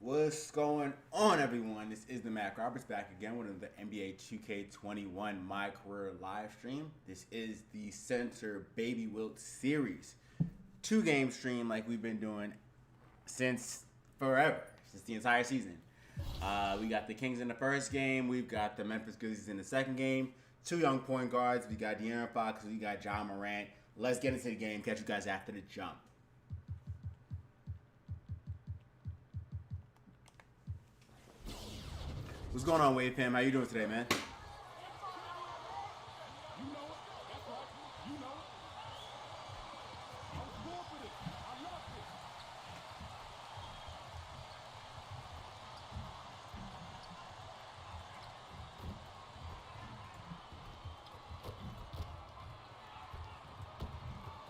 What's going on, everyone? This is the Mack Roberts back again with the NBA 2K21 My Career live stream. This is the Center Baby Wilt series, 2-game stream like we've been doing since forever, since the entire season. We got the Kings in the first game. We've got the Memphis Grizzlies in the second game. 2 young point guards. We got De'Aaron Fox. We got John Morant. Let's get into the game. Catch you guys after the jump. What's going on, Wave Fam? How you doing today, man?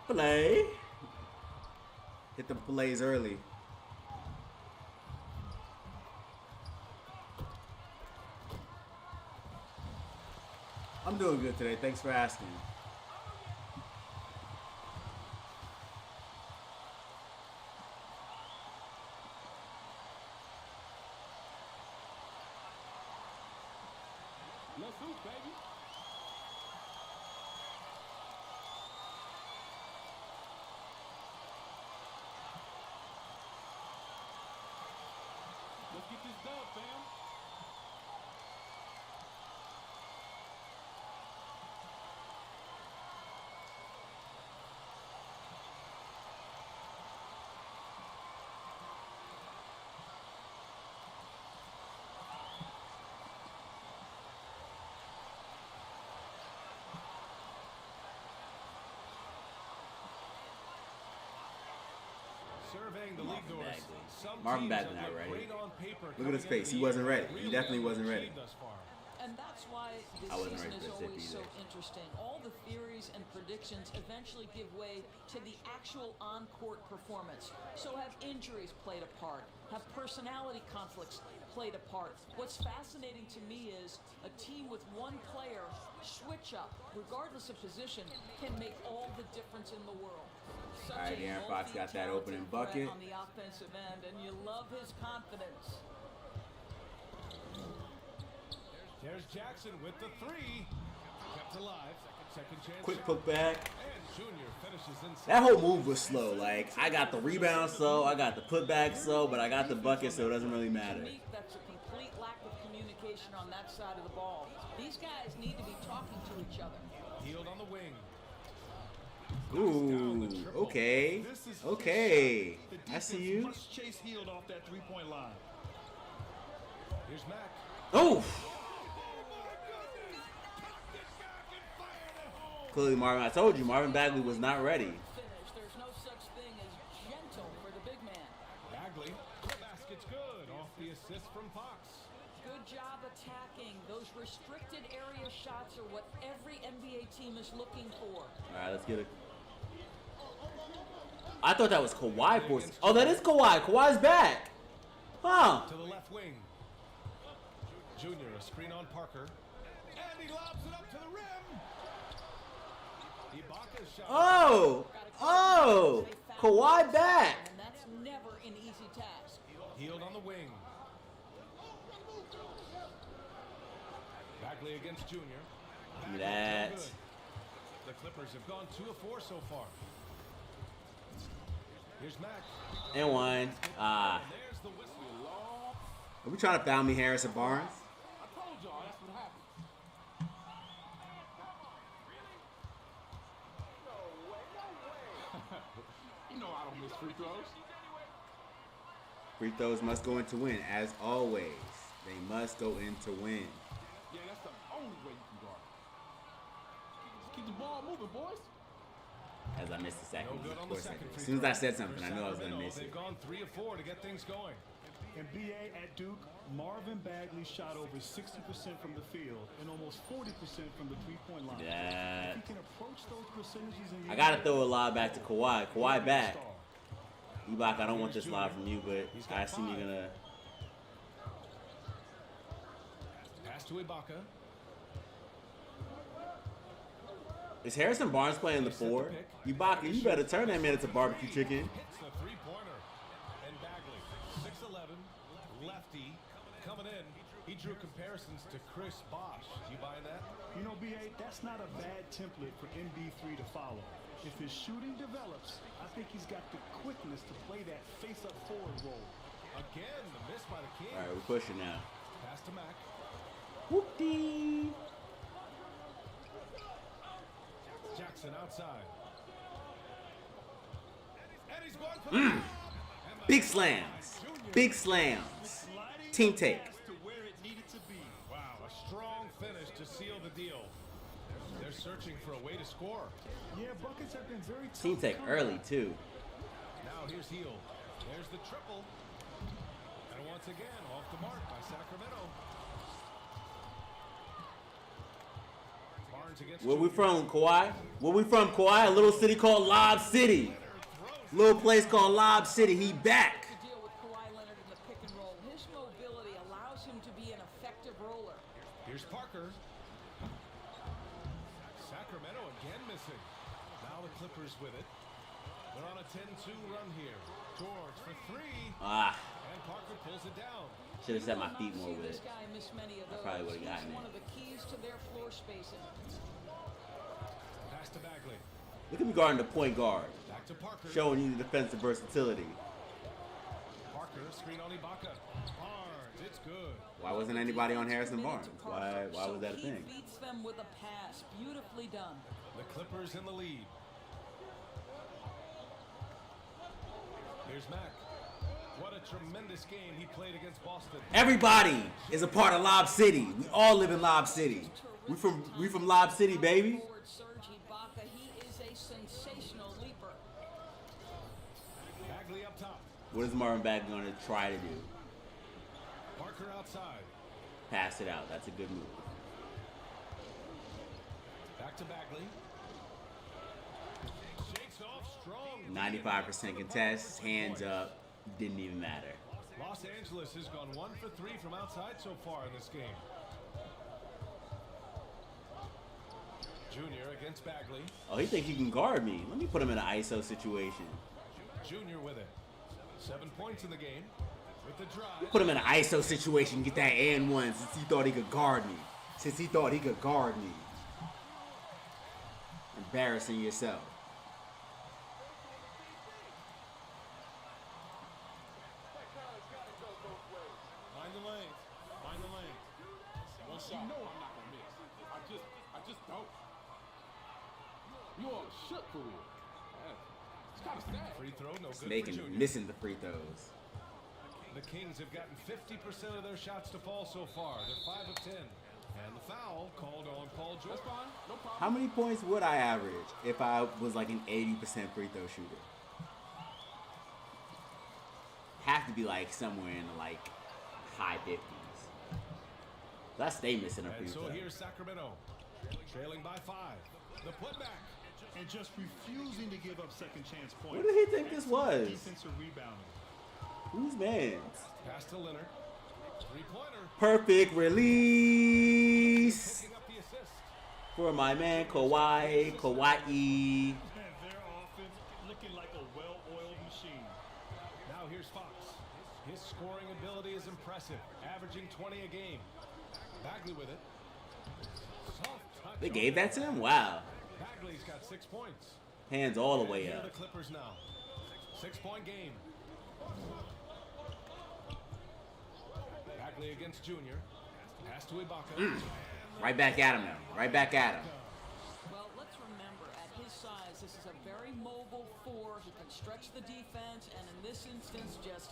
Play. Hit the plays early. I'm doing good today. Thanks for asking. Let's hoop, baby. Let's get this dub, fam. Surveying the league doors. Marvin Bagley not ready. Look at his face. He wasn't ready. He definitely wasn't ready. And that's why this season is always so interesting. All the theories and predictions eventually give way to the actual on-court performance. So have injuries played a part? Have personality conflicts played a part? What's fascinating to me is a team with one player switch up, regardless of position, can make all the difference in the world. All right, De'Aaron Fox got that opening bucket on the offensive end, and you love his confidence. There's Jackson with the three. Kept alive. Second chance. Quick put back. And Junior finishes inside. That whole move was slow. Like, I got the rebound slow, I got the putback slow, but I got the bucket, so it doesn't really matter. To me, that's a complete lack of communication on that side of the ball. These guys need to be talking to each other. Healed on the wing. Ooh, okay. Okay. I see you. Must chase Healed off that three-point line. Here's Mack. Oh! Clearly, Marvin, I told you, Marvin Bagley was not ready. There's no such thing as gentle for the big man. Bagley. The basket's good. Off the assist from Fox. Good job attacking. Those restricted area shots are what every NBA team is looking for. All right, let's get it. I thought that was Kawhi forcing. Oh, that is Kawhi. Kawhi's back. Huh. To the left wing. Junior, a screen on Parker. And he lobs it up to the rim. Ibaka's shot. Oh. Oh. Kawhi back. And that's never an easy task. Healed on the wing. Bagley against Junior. Give me that. The Clippers have gone 2 of 4 so far. Here's Mack. And one. There's the whistle. Are we trying to foul me, Harrison Barnes? I told y'all that's what happened. No way. You know I don't miss free throws. Free throws must go in to win, as always. They must go in to win. Yeah, that's the only way you can guard. Just keep the ball moving, boys. As I missed the second. No good Of on the course I second did. free As soon as throw. I said something, I knew I was going to miss They've it. gone 3 of 4 to get things going. In BA at Duke, Marvin Bagley shot over 60% from the field and almost 40% from the three-point line. Yeah. If he can approach those percentages in I got to throw a lob back to Kawhi. Kawhi back. Ibaka, I don't want this lob from you, but I assume you're going to. Pass to Ibaka. Is Harrison Barnes playing the 4? Ibaka, you better turn that man into barbecue chicken. Hits the three-pointer. And Bagley, 6'11", coming in, he drew comparisons to Chris Bosh. Do you buy that? You know, B.A., that's not a bad template for MB3 to follow. If his shooting develops, I think he's got the quickness to play that face-up forward role. Again, the miss by the Kings. All right, we're pushing now. Pass to Mack. Whoop-dee. Jackson outside. And he's going for the Big slams. Big slams. Team take. To where it needed to be. Wow, a strong finish to seal the deal. They're searching for a way to score. Yeah, buckets have been very tough. Team to take come early, by. too. Now here's Heel. There's the triple. And once again, off the mark by Sacramento. Barnes against Where we Junior. from, Kawhi? Where we from, Kawhi? A little city called Lob City. Little place called Lob City. He back. To deal with Kawhi Leonard in the pick and roll. His mobility allows him to be an effective roller. Here's Parker. Sacramento again missing. Now the Clippers with it. They're on a 10-2 run here. George for three. Ah, And Parker pulls it down. should have set You my will feet not more see with this it. guy miss many of those. probably would've gotten He's it. one of the keys to their floor spacing. Pass to Bagley. Look at me guarding the point guard. Back to Parker. Showing you the defensive versatility. Parker, screen on Ibaka. Barnes, it's good. Why wasn't anybody on Harrison Committed Barnes? to Parker, Why was that a so thing? He beats them with a pass. Beautifully done. The Clippers in the lead. Here's Mack. What a tremendous game he played against Boston. Everybody is a part of Lob City. We all live in Lob City. We from Lob City, baby. Forward Serge Ibaka, he is a sensational leaper. Bagley up top. What is Marvin Bagley going to try to do? Parker outside. Pass it out. That's a good move. Back to Bagley. Shakes off strong. 95% contest. Hands up. Didn't even matter. Los Angeles has gone 1 for 3 from outside so far in this game. Junior against Bagley. Oh, he think he can guard me. Let me put him in an ISO situation. Junior with it. 7 points in the game. With the drive. Put him in an ISO situation. Get that and one since he thought he could guard me. Embarrassing yourself. Mind the lanes. Mind the lanes. One shot. You know I'm not gonna miss. I just don't. You all shook for real. It's kind of sad. Free throw, no good Making for Junior. missing the free throws. The Kings have gotten 50% of their shots to fall so far. They're 5 of 10. And the foul called on Paul George. That's fine. No problem. How many points would I average if I was like an 80% free throw shooter? Have to be like somewhere in the like high 50s. I stay missing a free And so throw. here's Sacramento. Trailing by 5. The putback. And just refusing to give up second chance points. What did he think this was? Defensive rebounding. Who's man's? Pass to Leonard. 3-pointer. Perfect release Picking up the assist. for my man Kawhi. Kawhi. Their offense looking like a well-oiled machine. Now here's Fox. His scoring ability is impressive, averaging 20 a game. Bagley with it. Soft touch. They gave that to him? Wow. Bagley's got 6 points. Hands all the And way here are up. the Clippers now. 6-point game. Bagley against Junior. Pass to Ibaka. Right back at him now. Right back at him. Well, let's remember, at his size, this is a very mobile 4. He can stretch the defense, and in this instance, just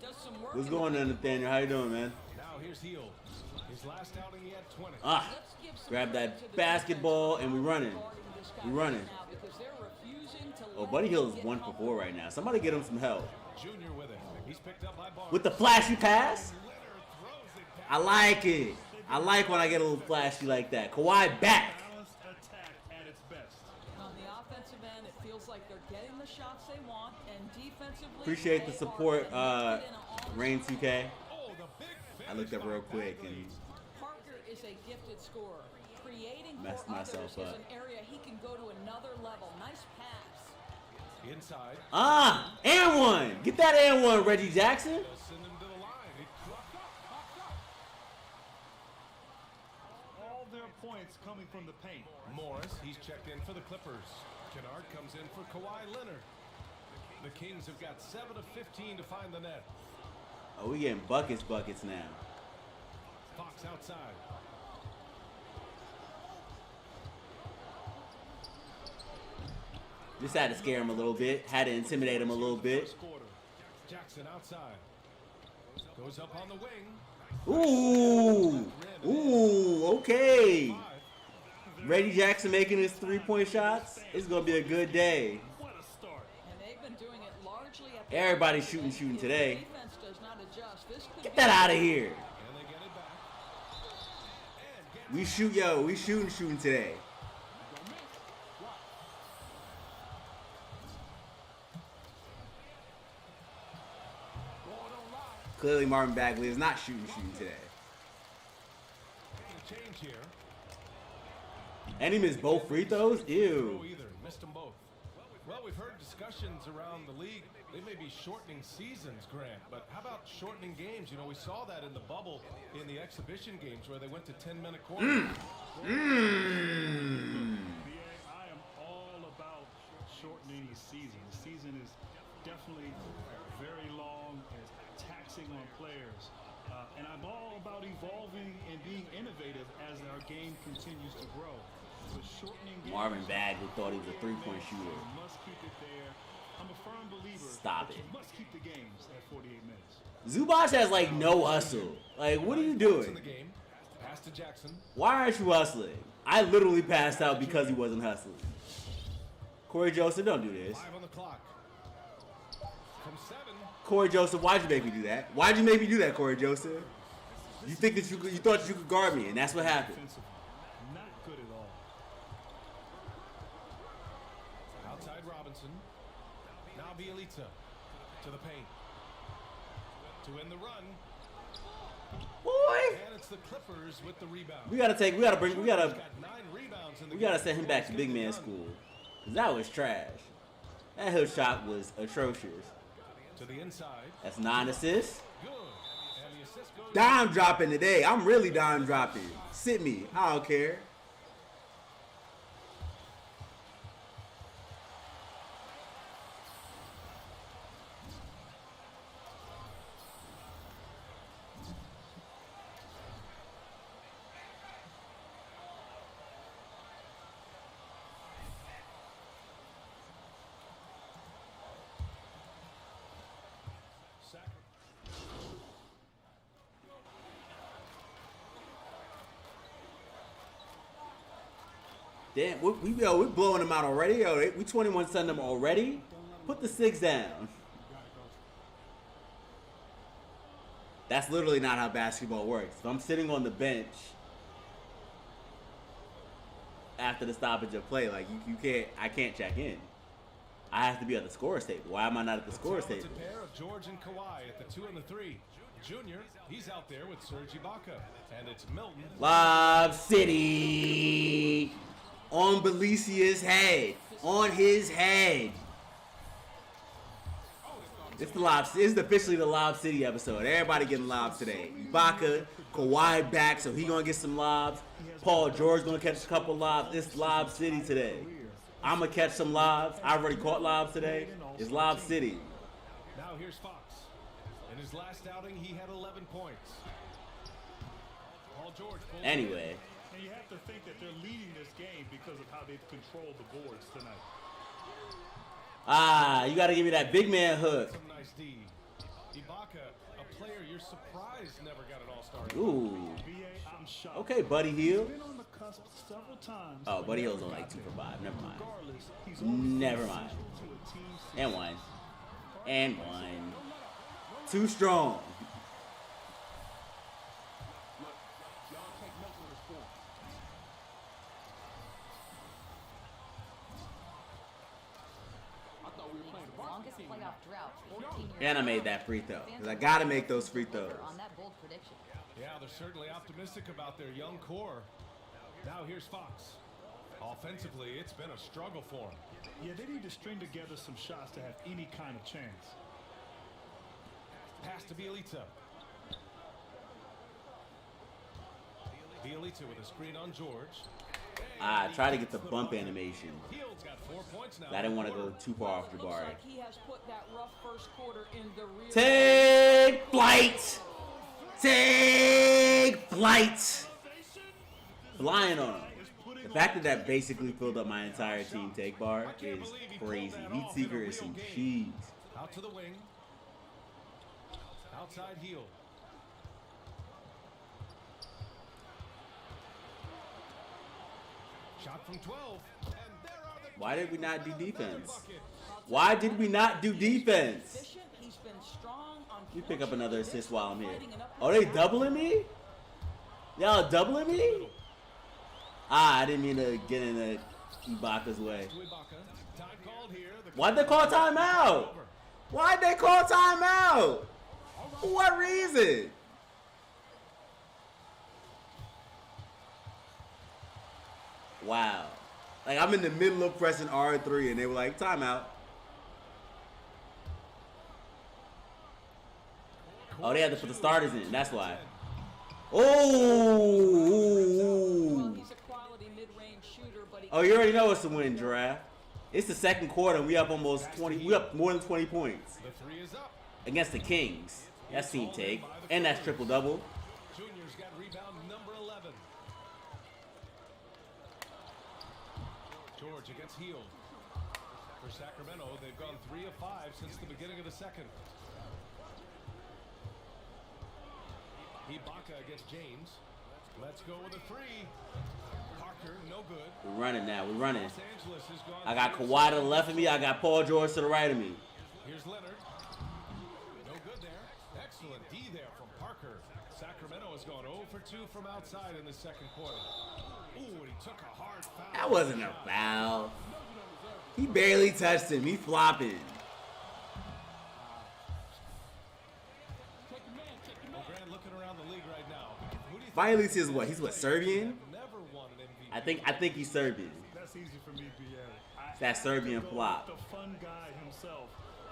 does some work. What's in the going on, pick and Nathaniel? How you doing, man? Now here's Heel. His last outing, he had 20. Ah, Let's give some grab credit to that the basketball defense and we running. guarding this guy We right running. now because they're refusing to Oh, let Buddy him Hill is get 1 for comfortable. 4 right now. Somebody get him some help. Junior with it. He's picked up by Barnes. With the flashy pass? Leonard throws it back. I like it. I like when I get a little flashy like that. Kawhi back. Balanced attack at its best. On the offensive end, it feels like they're getting the shots they want, and defensively, Appreciate the they support, are connected in all Rain 2K. Oh, the big I looked up finish real by quick Bagley. and Parker is a gifted scorer. Creating Messed for others myself is up. an area he can go to another level. Nice pass. Inside. and one. Get that and one, Reggie Jackson. They'll send him to the line. from the paint. Morris, he's checked in for the Clippers. Kennard comes in for Kawhi Leonard. The Kings have got 7 of 15 to find the net. Oh, we getting buckets now. Fox outside. Just had to scare him a little bit. Had to intimidate him a little bit. Jackson outside. Goes up on the wing. Ooh. Ooh, okay. Reggie Jackson making his three-point shots. It's going to be a good day. What a start. And they've been doing it largely at the Everybody's shooting today. defense does not adjust. This could Get be that out of here. And they get it back. And We shoot, yo. We shooting today. Clearly, Marvin Bagley is not shooting today. change here. And he missed both free throws? Ew. Either. Missed them both. Well, we've heard discussions around the league. They may be shortening seasons, Grant, but how about shortening games? You know, we saw that in the bubble in the exhibition games where they went to 10-minute quarters. I am all about shortening the season. The season is definitely very long and taxing on players. And I'm all about evolving and being innovative as our game continues to grow. But shortening games, Marvin Bagley thought he was a three-point shooter. you must keep it there. I'm a firm believer Stop that it. you must keep the games at 48 minutes. Zubac has like no hustle. Like, what are you In doing? the game. Pass to Jackson. Why aren't you hustling? I literally passed out because he wasn't hustling. Corey Joseph, don't do this. 5 on the clock. From 7. Corey Joseph, why'd you make me do that? Why'd you make me do that, Corey Joseph? You think that you thought you could guard me, and that's what happened. Offensively, not good at all. Outside Robinson. Now Bielitsa to the paint. To end the run. Boy, And it's the Clippers with the rebound. we gotta Got 9 rebounds in the we gotta game. send him back to big man school. 'Cause that was trash. That hook shot was atrocious. To the inside. That's 9 assists. Good. And the assist goes. Dime dropping today. I'm really dime dropping. Sit me. I don't care. Damn, we're blowing them out already. Yo, we 21 send them already. Put the 6 down. That's literally not how basketball works. If I'm sitting on the bench after the stoppage of play, like I can't check in. I have to be at the scorer's table. Why am I not at the scorer's table? Talented pair of George and Kawhi at the 2 and the 3. Junior, he's out there with Serge Ibaka, and it's Milton. Lob City on Belicia's head, on his head. It's the Lob. It's officially the Lob City episode. Everybody getting lobs today. Ibaka, Kawhi back, so he gonna get some lobs. Paul George gonna catch a couple lobs. It's Lob City today. I'm gonna catch some lobs. I already caught lobs today. It's Lob City. Now here's Fox. In his last outing, he had 11 points. Paul George pulls Anyway, And you have to think that they're leading this game because of how they've controlled the boards tonight. you gotta give me that big man hook. some nice D. Ibaka, a player you're surprised never got an all-star. Ooh. I'm shocked. Okay, Buddy Hield. He's been on the cusp several times. Oh, Buddy Hield's on like 2 for 5. Never mind. Regardless, he's always Never mind. essential to a team's And one. And one. Too strong. Longest playoff drought, 14 years. And I made that free throw. Because I got to make those free throws. On that bold prediction. Yeah, they're certainly optimistic about their young core. Now here's Fox. Offensively, it's been a struggle for him. Yeah, they need to string together some shots to have any kind of chance. Pass to Bielitsa. Bielitsa with a screen on George. I try to get the bump animation. Hield's got 4 points now. I didn't want to go too far off Looks Jabari. like he has put that rough first quarter in the rear. Take flight! Take flight! Flying on him. The fact that that basically filled up my entire team take bar is crazy. Heat Seeker is some cheese. Out to the wing. Outside Hield. Shot from 12. And there are the Why did we not do defense? Why did we not do defense? Efficient. He's been strong. You pick up another assist while I'm here. Oh, they doubling me? Y'all doubling me? Ah, I didn't mean to get in the Ibaka's way. Time called here. Why'd they call timeout? Why'd they call timeout? For what reason? Wow. Like, I'm in the middle of pressing R3 and they were like, timeout. Oh, they had to put the starters in. That's why. Oh. He's a quality mid-range shooter, but Oh, you already know it's a win, Giraffe. It's the second quarter and we up almost 20. We up more than 20 points. The three is up. Against the Kings. That's team take. And that's triple-double. Junior's got rebound number 11. George against Hield. For Sacramento, they've gone 3 of 5 since the beginning of the second. Ibaka against James. Let's go with a 3. Parker, no good. We're running now. We're running. Los Angeles has gone I got 3 of Kawhi to the 7. left of me. I got Paul George to the right of me. Here's Leonard. No good there. Excellent D there from Parker. Sacramento has gone 0 for 2 from outside in the second quarter. Ooh, and he took a hard foul. That wasn't a foul. He barely touched him. He flopping. Grant looking around the league right now. Who do you think Violence is what? He's what, Serbian? never won an MVP? I think he's Serbian. That's easy for me, BA. It's that Serbian flop. The fun guy himself,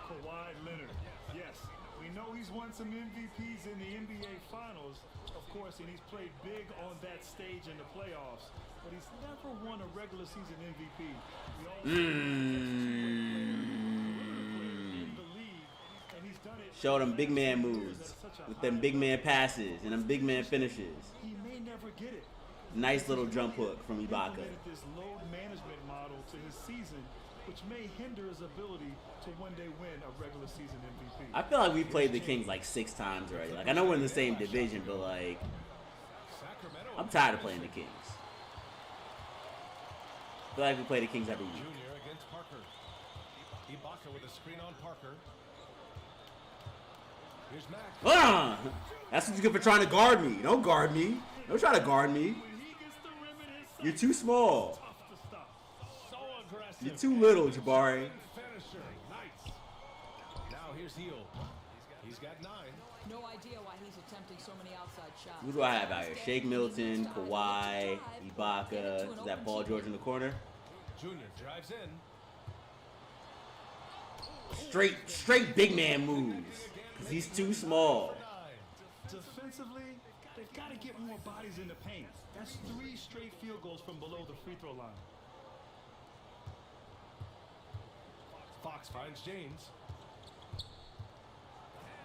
Kawhi Leonard. Yes, we know he's won some MVPs in the NBA Finals, of course, and he's played big on that stage in the playoffs. But he's never won a regular season MVP. We all in the league, and he's done it. Show them big man moves with them big man passes and them big man finishes. He may never get it. Nice little jump hook from Ibaka. Implemented this load management model to his season, which may hinder his ability to one day win a regular season MVP. I feel like we played the Kings like 6 times already. Like, I know we're in the same division, but like, I'm tired of playing the Kings. I feel like we play the Kings every week. Junior against Parker. Ibaka with a screen on Parker. Here's Mack. Ah! That's what you get for trying to guard me. Don't guard me. Don't try to guard me. When he gets the rim in his sight, You're too small. tough to stop. So aggressive. You're too little, Jabari. Finisher. Nice. Now here's Hield. He's got 9. no idea why he's attempting so many outside shots. Who do I have out here? Shake Milton, Kawhi, Ibaka. Is that Paul George in the corner? Junior drives in. Straight big man moves. Because he's too small. Defensively, they've got to get more bodies in the paint. That's 3 straight field goals from below the free throw line. Fox finds James.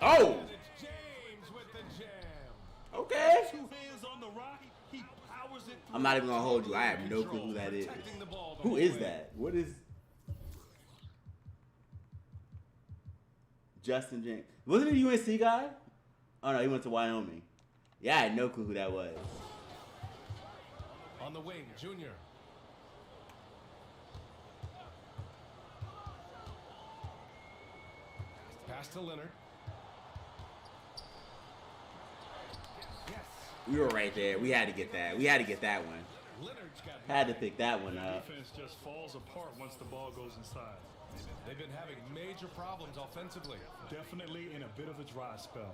Oh! And it's James with the jam. Okay. 2 hands on the rock, he powers it through. I'm not even going to hold you. I have no clue who that is. Protecting the ball the Who whole is way. that? What is... Justin James. Wasn't he a UNC guy? Oh, no, he went to Wyoming. Yeah, I had no clue who that was. On the wing, Junior. Pass to Leonard. Yes. We were right there. We had to get that. We had to get that one. Leonard's got Had to pick that one up. Defense just falls apart once the ball goes inside. They've been having major problems offensively. Definitely in a bit of a dry spell.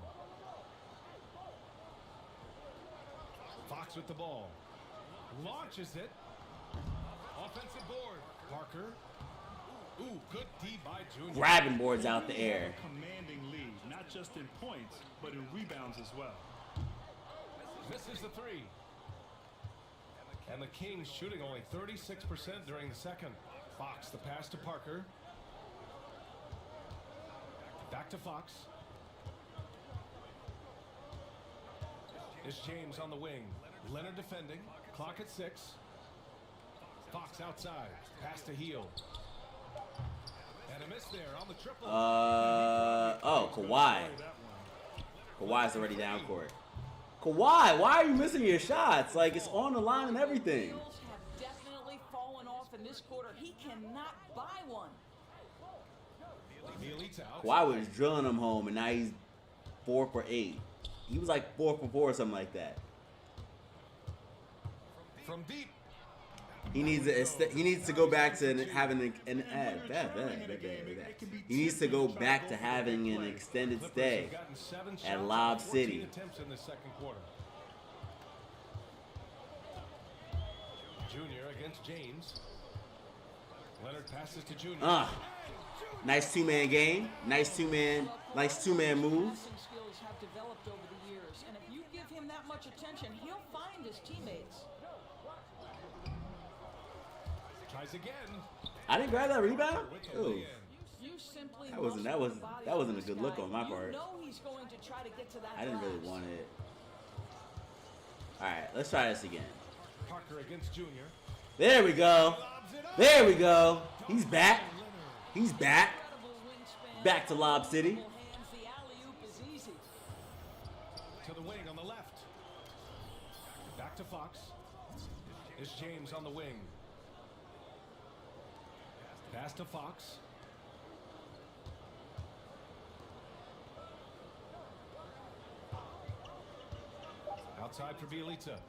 Fox with the ball. Launches it. Offensive board. Parker. Ooh, good D by Junior. Grabbing boards out the air. Commanding lead, not just in points, but in rebounds as well. Misses the 3. And the Kings shooting only 36% during the second. Fox, the pass to Parker. Back to Fox. It's James on the wing. Leonard defending. Clock at 6. Fox outside. Pass to Heel. And a miss there on the triple. Oh, Kawhi. Kawhi's already down court. Kawhi, why are you missing your shots? Like, it's on the line and everything. Have definitely fallen off in this quarter. He cannot buy one. Kawhi was drilling him home, and now he's 4 for 8. He was like 4 for 4 or something like that. From deep. He needs to go back to having He needs to go back to having an extended stay at Lob City. Junior against James. Leonard passes to Junior. Nice two-man game. Nice two-man moves. Skills have developed over the years, and if you give him that much attention, he'll find his teammates. Tries again. I didn't grab that rebound. Ooh. That wasn't a good look on my part. You know he's going to try to get to that I didn't really glass. want it. All right, let's try this again. Parker against Junior. There we go. There we go. He's back. He's back. Back to Lob City. The alley-oop is easy. To the wing on the left. Back to Fox. It's James on the wing. Pass to Fox. Outside for Bielitsa.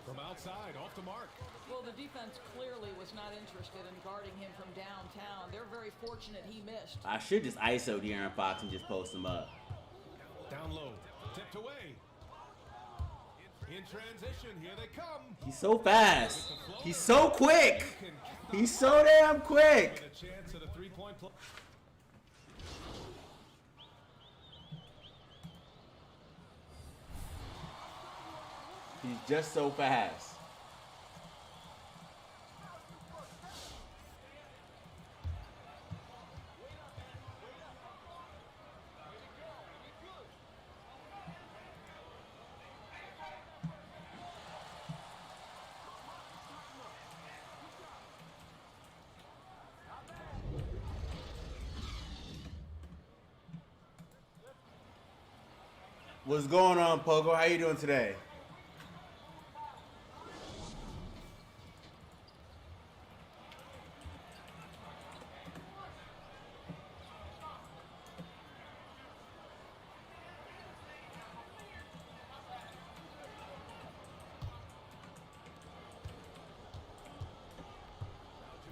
From outside, off the mark. Well, the defense clearly was not interested in guarding him from downtown. They're very fortunate he missed. I should just ISO De'Aaron Fox and just post him up. Down low, tipped away. In transition, here they come. He's so fast. He's so quick. He's so damn quick. A chance at a three-point play. He's just so fast. What's going on, Pogo? How you doing today?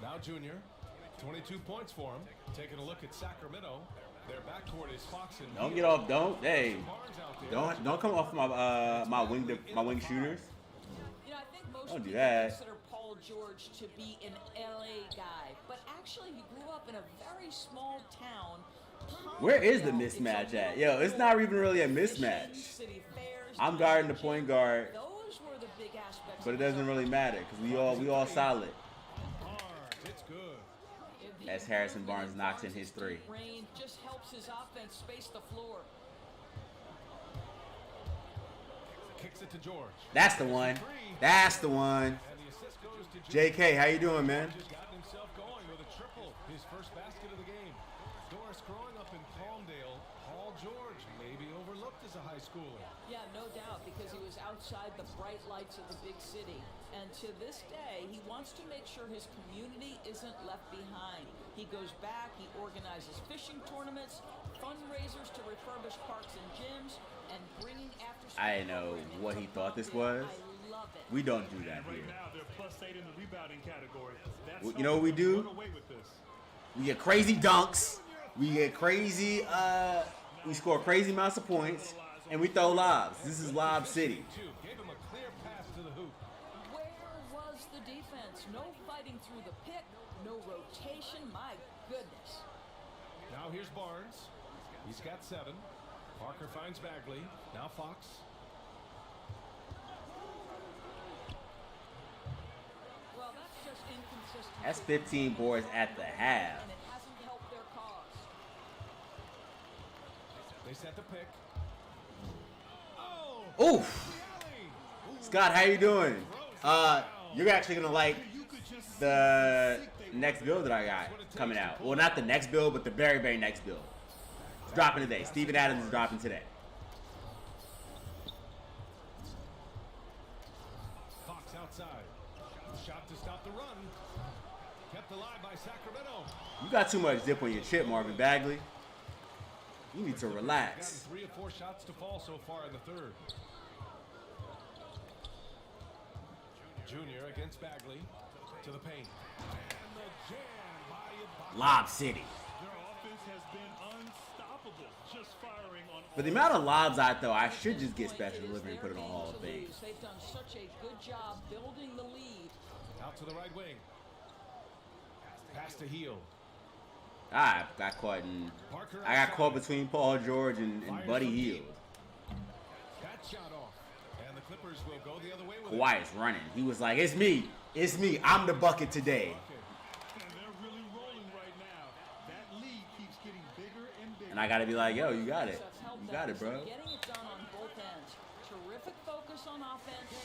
Now Junior, 22 points for him. Taking a look at Sacramento. Their backcourt is Fox and Don't get off. Don't come off my wing shooters. You know, I think most Don't do people that. consider Paul George to be an LA guy, but actually he grew up in a very small town. Where is the mismatch at? Yo, it's not even really a mismatch. I'm guarding the point guard, Those were the big aspects. but it doesn't really matter because we all solid. It's good. As Harrison Barnes knocks in his 3. Rain just helps his offense space the floor. Kicks it to George. That's the one. That's the one. And the assist goes to JK, how you doing, man? Just gotten himself going with a triple. His first basket of the game. Doris growing up in Palmdale. Paul George may be overlooked as a high schooler. Yeah, no doubt, because he was outside the bright lights of the big city. And to this day, he wants to make sure his community isn't left behind. He goes back, he organizes fishing tournaments, fundraisers to refurbish parks and gyms, and bringing after school. I didn't know what he thought this was. I love it. We don't do that Right here. now, they're +8 in the rebounding category. That's You know what we do? Run away with this. We get crazy dunks. We get crazy. We score crazy amounts of points, and we throw lobs. This is Lob City. Gave him a clear pass to the hoop. Where was the defense? No fighting through the pick, no rotation. My goodness. Now here's Barnes. He's got 7. Parker finds Bagley. Now Fox. That's 15 boards at the half. And it hasn't helped their cause. They set the pick. Oof. Scott, how you doing? You're actually gonna like the next build that I got coming out. Well, not the next build, but the very, very next build. It's dropping today. Steven Adams is dropping today. Fox outside. Shot to stop the run. Kept alive by Sacramento. You got too much dip on your chip, Marvin Bagley. You need to relax. 3 or 4 shots to fall so far in the third. Junior against Bagley to the paint. And the jam by Ibaka. Lob City. Their offense has been unstoppable, just firing on For the amount of lobs I throw, I should just get special delivery and put it on Hall of Fame. They've done such a good job building the lead. Out to the right wing. Pass to Heel. I got caught between Paul George and Buddy Hield. That shot off. And the Clippers will go the other way with Kawhi is running. He was like, it's me. I'm the bucket today. and they're really rolling right now. That lead keeps getting bigger and bigger. And I got to be like, yo, you got it. That's helped You got them. it, bro. Getting it done on both ends. Terrific focus on offense.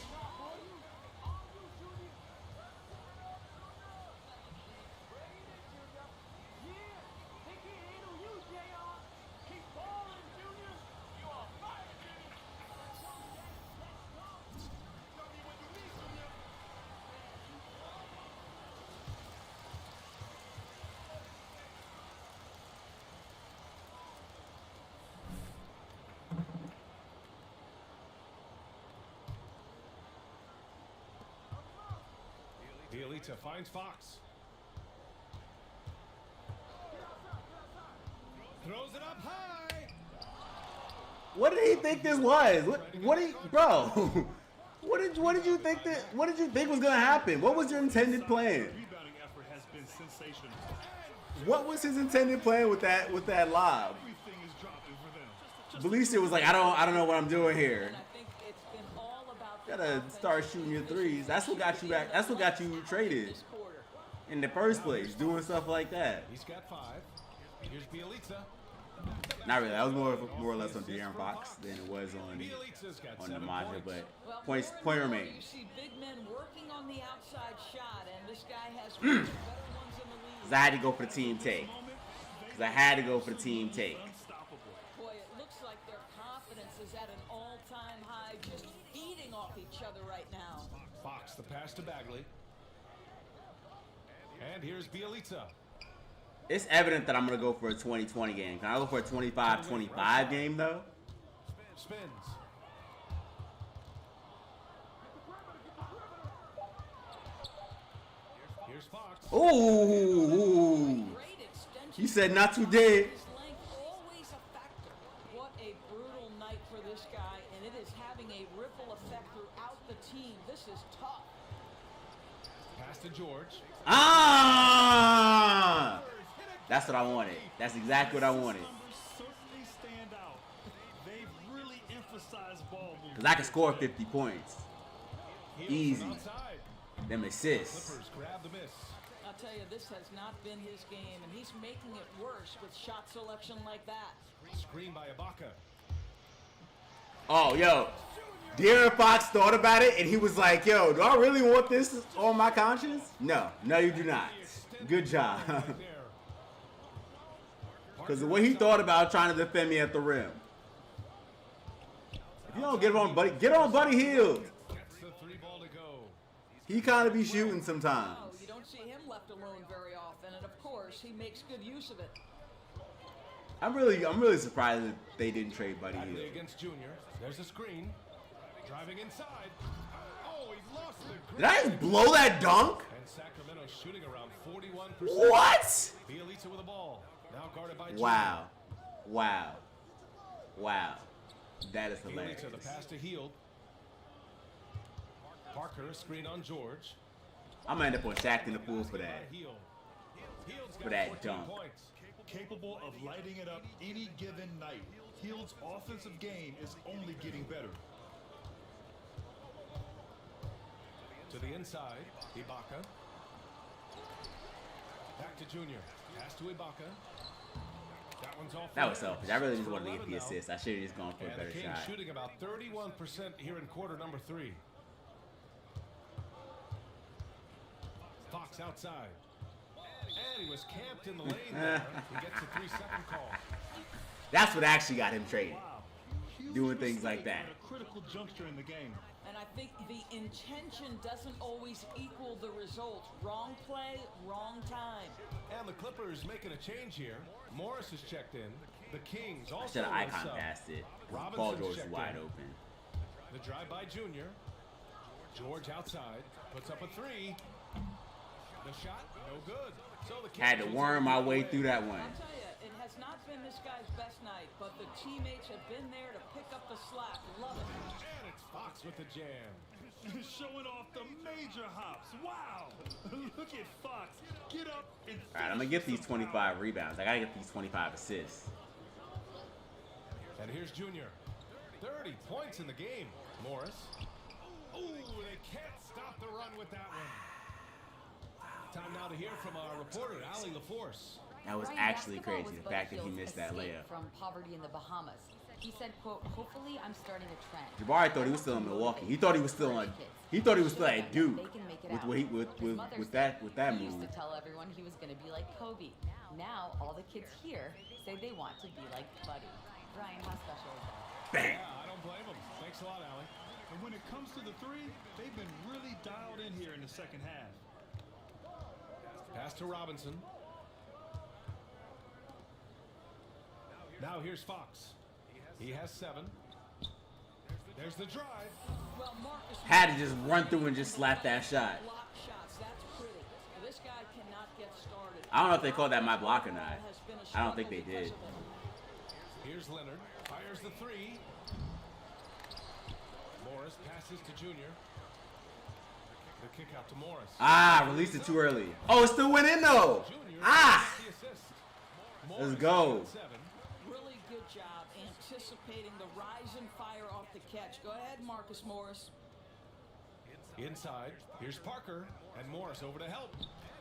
Bielitsa finds Fox. Throws it up high. What did he think this was? Bro? What did you think was gonna happen? What was your intended plan? Rebounding effort has been sensational. What was his intended plan with that lob? Everything is dropping for them. Belicia was like, I don't know what I'm doing here. And I think it's been all about the Gotta offense. start shooting your threes. That's what got you back. That's what got you traded This quarter. in the first place, doing stuff like that. He's got 5. Here's Bielitsa. Not really. That was more or less on De'Aaron Fox than it was Bielitsa's got on 7 Namaja, points. but Well, point more and more remains. You see big men working on the outside shot, and this guy has one of the better ones in the league. 'Cause I had to go for the team take. Unstoppable. Boy, it looks like their confidence is at an all-time high, just feeding off each other right now. Fox, the pass to Bagley. And here's Bielitsa. It's evident that I'm gonna go for a 20-20 game. Can I go for a 25-25 game though? Spins. Here's Fox. Ooh. Great extension. He said not today. His length always a factor. What a brutal night for this guy, and it is having a ripple effect throughout the team. This is tough. Pass to George. Ah! That's what I wanted. That's exactly what I wanted. Numbers certainly stand out. They've really emphasized ball movement. Cause I can score 50 points. Heel Easy. from outside. Them assists. Clippers grab the miss. I'll tell you, this has not been his game, and he's making it worse with shot selection like that. Screen by Ibaka. Oh, yo. De'Aaron Fox thought about it and he was like, yo, do I really want this on my conscience? No, you do not. Good job. Because the way he thought about trying to defend me at the rim. If you don't get on Buddy Hield. Gets the 3 ball to go. He kind of be shooting sometimes. Oh, you don't see him left alone very often, and of course, he makes good use of it. I'm really surprised that they didn't trade Buddy Bagley Hield. against Junior. There's a screen. Driving inside. Oh, he's lost the grip. Did I just blow that dunk? And Sacramento shooting around 41%. What? Bielitsa with the ball. Now guarded by Wow. That is Junior. hilarious. Bielitsa, the pass to Hield. Parker, a screen on George. I'm gonna end up on Shaq in the pool for that. Hield. Hield's got For that 14 dunk. points. Capable of lighting it up any given night. Hield's offensive game is only getting better. To the inside, Ibaka. Back to Junior. Pass to Ibaka. That one's off. That was selfish. I really just wanted to get the assist. I should have just gone for a And better the Kings shot. shooting about 31% here in quarter number 3. Fox outside. And he was camped in the lane there. He gets a 3-second call. That's what actually got him traded. Wow. Doing things like that. At a critical juncture in the game. And I think the intention doesn't always equal the result. Wrong play, wrong time. And the Clippers making a change here. Morris has checked in. The Kings I also should have went icon sub. passed it. Paul Robinson's George is checked wide in. open. The drive by Junior. George outside. Puts up a 3. The shot, no good. So the Had to Kings worm my way away. through that one. I'll tell you, it has not been this guy's best night, but the teammates have been there to pick up the slack. Love it. And it's Fox with the jam. Showing off the major hops. Wow. Look at Fox. Get up and All right, I'm gonna get these 25 rebounds. I gotta get these 25 assists. And here's Junior. 30 points in the game. Morris. Ooh, they can't stop the run with that one. Time now to hear from our reporter, Allie LaForce. That was Ryan, actually basketball crazy, was the fact that he Butterfield's missed that escape layup. from poverty in the Bahamas. He said, quote, hopefully I'm starting a trend. Jabari thought he was still in Milwaukee. He thought he was still on. He thought he was still at Duke with that He used move. to tell everyone he was going to be like Kobe. Now all the kids here say they want to be like Buddy. Ryan, how special is that? Bang. Yeah, I don't blame him. Thanks a lot, Allie. And when it comes to the 3, they've been really dialed in here in the second half. Pass to Robinson. Now here's Fox. He has 7. There's the drive. Well, Marcus Had to just run through and just slap that shot. block shots. That's pretty. This guy cannot get started. I don't know if they called that my block or not. Has been a I don't think they struggle did. because of it. Here's Leonard. Fires the 3. Morris passes to Junior. The kick out to Morris. Ah, released it too early. Oh, it still went in though. Junior Ah, gets the assist. let's Morris go. with 7. Really good job anticipating the rise and fire off the catch. Go ahead, Marcus Morris. Inside. Here's Parker. And Morris over to help.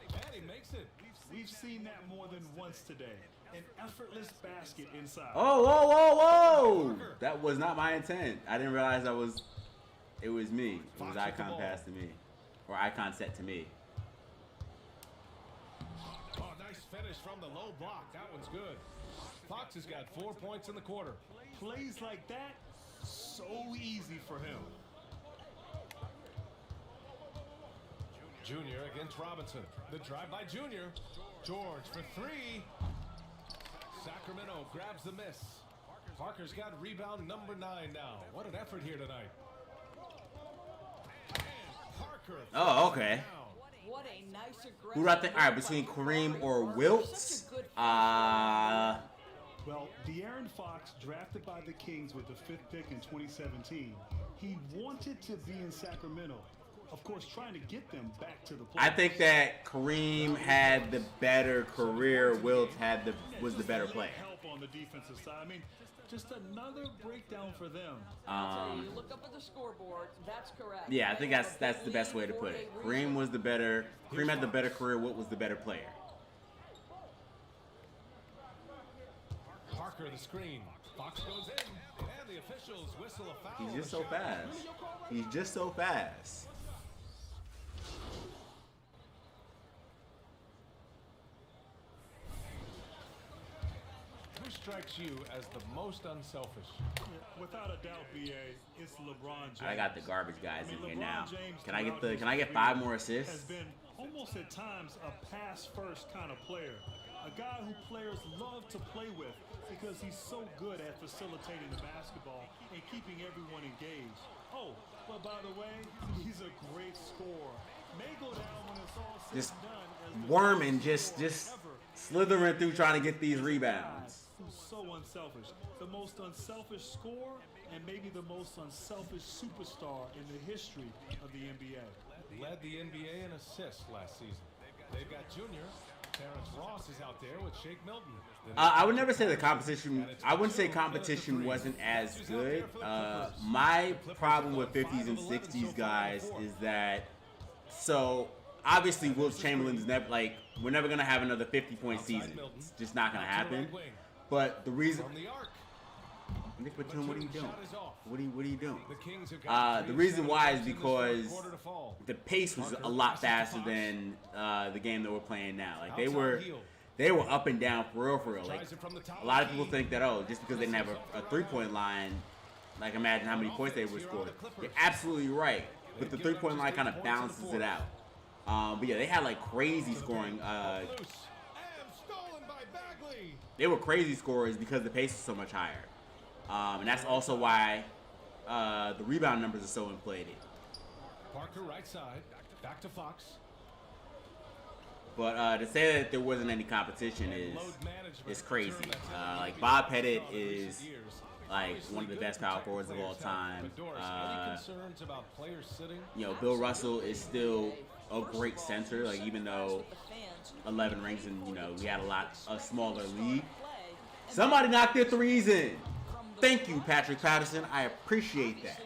And he makes it. We've seen that more than once today. An effortless basket inside. Oh, whoa, whoa, whoa! That was not my intent. I didn't realize it was me. It was Fox with the icon ball. pass to me, or icon set to me. Oh, nice finish from the low block. That one's good. Fox has got 4 points in the quarter. Plays like that, so easy for him. Junior against Robinson. The drive by Junior. George for 3. Sacramento grabs the miss. Parker's got rebound number 9 now. What an effort here tonight. And Parker. Oh, okay. down. What a nice aggressive. Who do I think? All right, between Kareem or Wilt. Such a good Well, De'Aaron Fox, drafted by the Kings with the 5th pick in 2017, he wanted to be in Sacramento. Of course, trying to get them back to the playoffs. I think that Kareem had the better career. Wilt was the better player. Help on the defensive side. I mean, just another breakdown for them. You look up at the scoreboard. That's correct. Yeah, I think that's the best way to put it. Kareem was the better. Kareem had the better career. Wilt was the better player. Parker the screen. Fox goes in. And the officials whistle a foul. He's just The so shot. fast. He's just so fast. Who strikes you as the most unselfish? Without a doubt, BA, it's LeBron James. I got the garbage guys I mean, in here LeBron now. James Can I get throughout his Can I get career 5 more has assists? been almost at times a pass-first kind of player. A guy who players love to play with because he's so good at facilitating the basketball and keeping everyone engaged. Oh, but by the way, he's a great scorer. May go down when it's all said Just and done as the worming, greatest just scorer ever. slithering through trying to get these rebounds. Who's so unselfish. The most unselfish scorer and maybe the most unselfish superstar in the history of the NBA. Led the NBA in assists last season. They've got Junior. Terrence Ross is out there with Shake Milton. I would never say the competition. I wouldn't say competition wasn't as good. My problem with 50s and 60s guys is that obviously Wilt Chamberlain's never like we're never gonna have another 50-point season. It's just not gonna happen. But the reason, Nick Batum, what are you doing? What are you doing? The reason why is because the pace was a lot faster than the game that we're playing now. Like they were up and down for real. Like a lot of people think that just because they didn't have a 3-point line, like imagine how many points they would score. You're absolutely right, but the 3-point line kind of balances it out. But yeah, they had like crazy scoring. They were crazy scorers because the pace is so much higher. And that's also why the rebound numbers are so inflated. Parker right side, back to Fox. But to say that there wasn't any competition is crazy. Like Bob Pettit is like one of the best power forwards of all time. Bill Russell is still a great center. Like even though 11 rings and we had a smaller league. Somebody knocked their threes in. Thank you, Patrick Patterson. I appreciate that.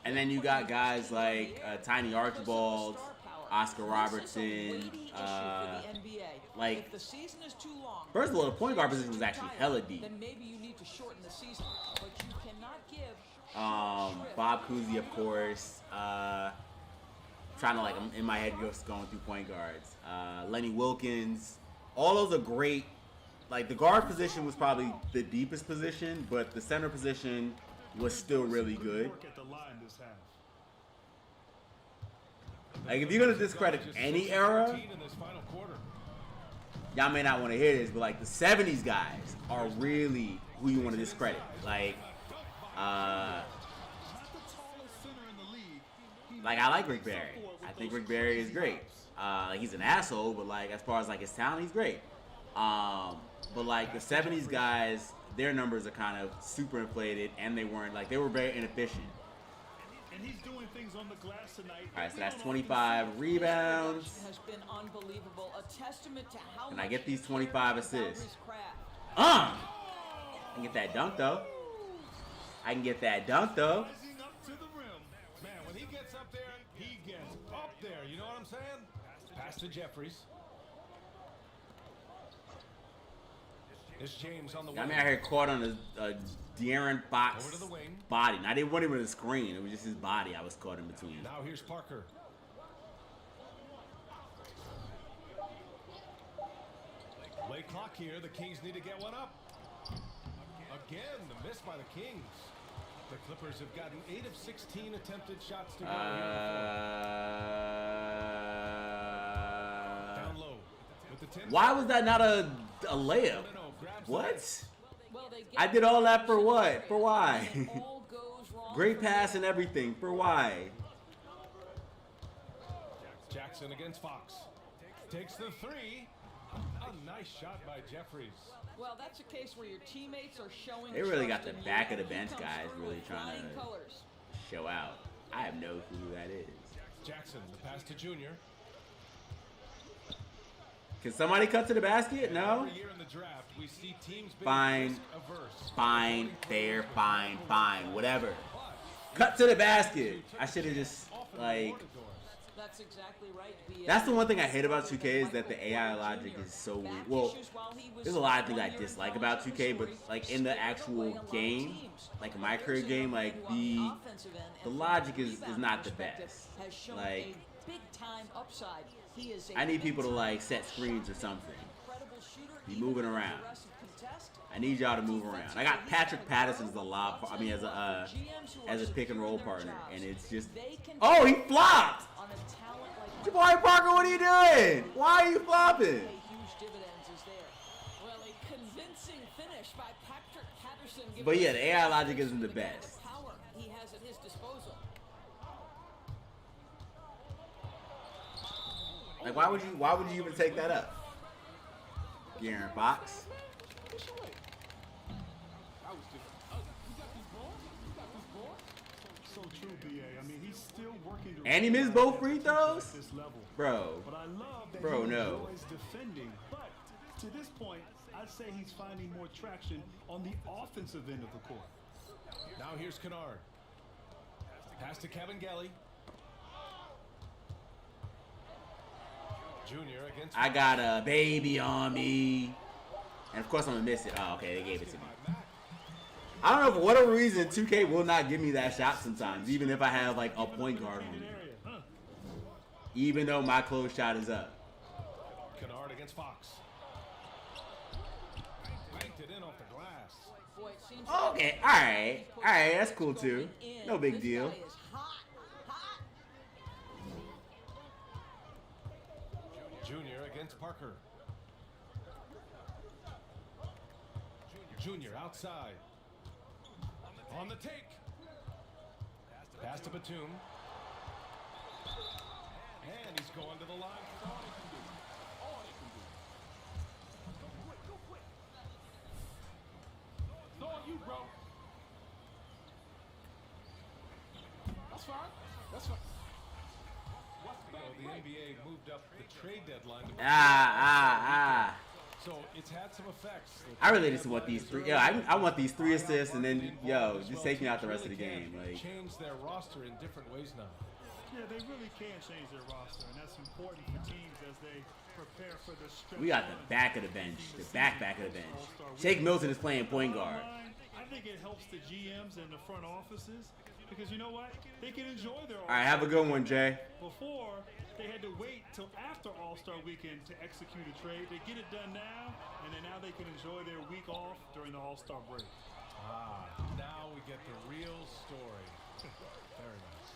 And then you got guys like Tiny Archibald, Oscar Robertson. First of all, the point guard position was actually hella deep. Bob Cousy, of course. Trying to in my head just going through point guards. Lenny Wilkins. All those are great. Like the guard position was probably the deepest position, but the center position was still really good. Like if you're gonna discredit any era, y'all may not want to hear this, but like the 70s guys are really who you want to discredit. Like I like Rick Barry. I think Rick Barry is great. Like he's an asshole, but like as far as like his talent, he's great. But like the 70s guys, their numbers are kind of super inflated, and they were very inefficient. And he's doing things on the glass tonight. All right, so that's 25 rebounds. Has been unbelievable. A testament to how and I get these 25 assists. I can get that dunk though. Man, when he gets up there, he gets up there. You know what I'm saying? Pass to Jeffries. It's James on the wing. I'm out here caught on a De'Aaron Fox body. And I didn't want him in the screen. It was just his body I was caught in between. Now here's Parker. Late clock here. The Kings need to get one up. Again, the miss by the Kings. The Clippers have gotten 8 of 16 attempted shots to go down low. With the 10 why was that not a layup? What? I did all that for what? For why? Great pass and everything. For why? Jackson against Fox. Takes the 3. A nice shot by Jeffries. Well, that's a case where your teammates are showing. They really got the back of the bench guys really trying to show out. I have no clue who that is. Jackson, the pass to Junior. Can somebody cut to the basket? No? Fine, fair, fine, whatever. Cut to the basket. I should have just, like... That's exactly right. That's the one thing I hate about 2K is that the AI logic is so weird. Well, there's a lot of things I dislike about 2K, but, like, in the actual game, like my career game, like, the logic is not the best. Like... I need people to like set screens or something. Be moving around. I need y'all to move around. I got Patrick Patterson as a as a pick and roll partner, and it's just oh, he flopped. Jabari Parker, what are you doing? Why are you flopping? But yeah, the AI logic isn't the best. Like, why would you even take that up? De'Aaron Fox. So true, BA. I mean, he's still working to and he missed both free throws? Bro. But I love that Bro, he no. enjoys defending. But to this point, I'd say he's finding more traction on the offensive end of the court. Now here's Kennard. Pass to Kevin Gelly. Junior against I got a baby on me. And of course I'm gonna miss it. Oh, okay, they gave it to me. I don't know for whatever reason 2K will not give me that shot sometimes, even if I have like a point guard on me. Even though my close shot is up. Kennard against Fox. Banked it in off the glass. Boy, it seems Okay, alright. Alright, that's cool too. No big deal. This guy is hot, hot. Junior against Parker. Junior outside. On the take. Pass to Batum. And he's going to the line. It's on you, bro. That's fine. That's fine. The NBA moved up the trade deadline. So it's had some effects. I really just want these three. Yeah, I want these 3 assists, and then just take me out the rest of the game. Like, change their roster in different ways now. Yeah, they really can change their roster, and that's important for teams as they prepare for the stretch. we got the back of the bench, the back of the bench. Shake Milton is playing point guard. I think it helps the GMs and the front offices because you know what? They can enjoy their. All right, have a good one, Jay. Before they had to wait till after All-Star Weekend to execute a trade. They get it done now, and then now they can enjoy their week off during the All-Star break. Now we get the real story. Very nice.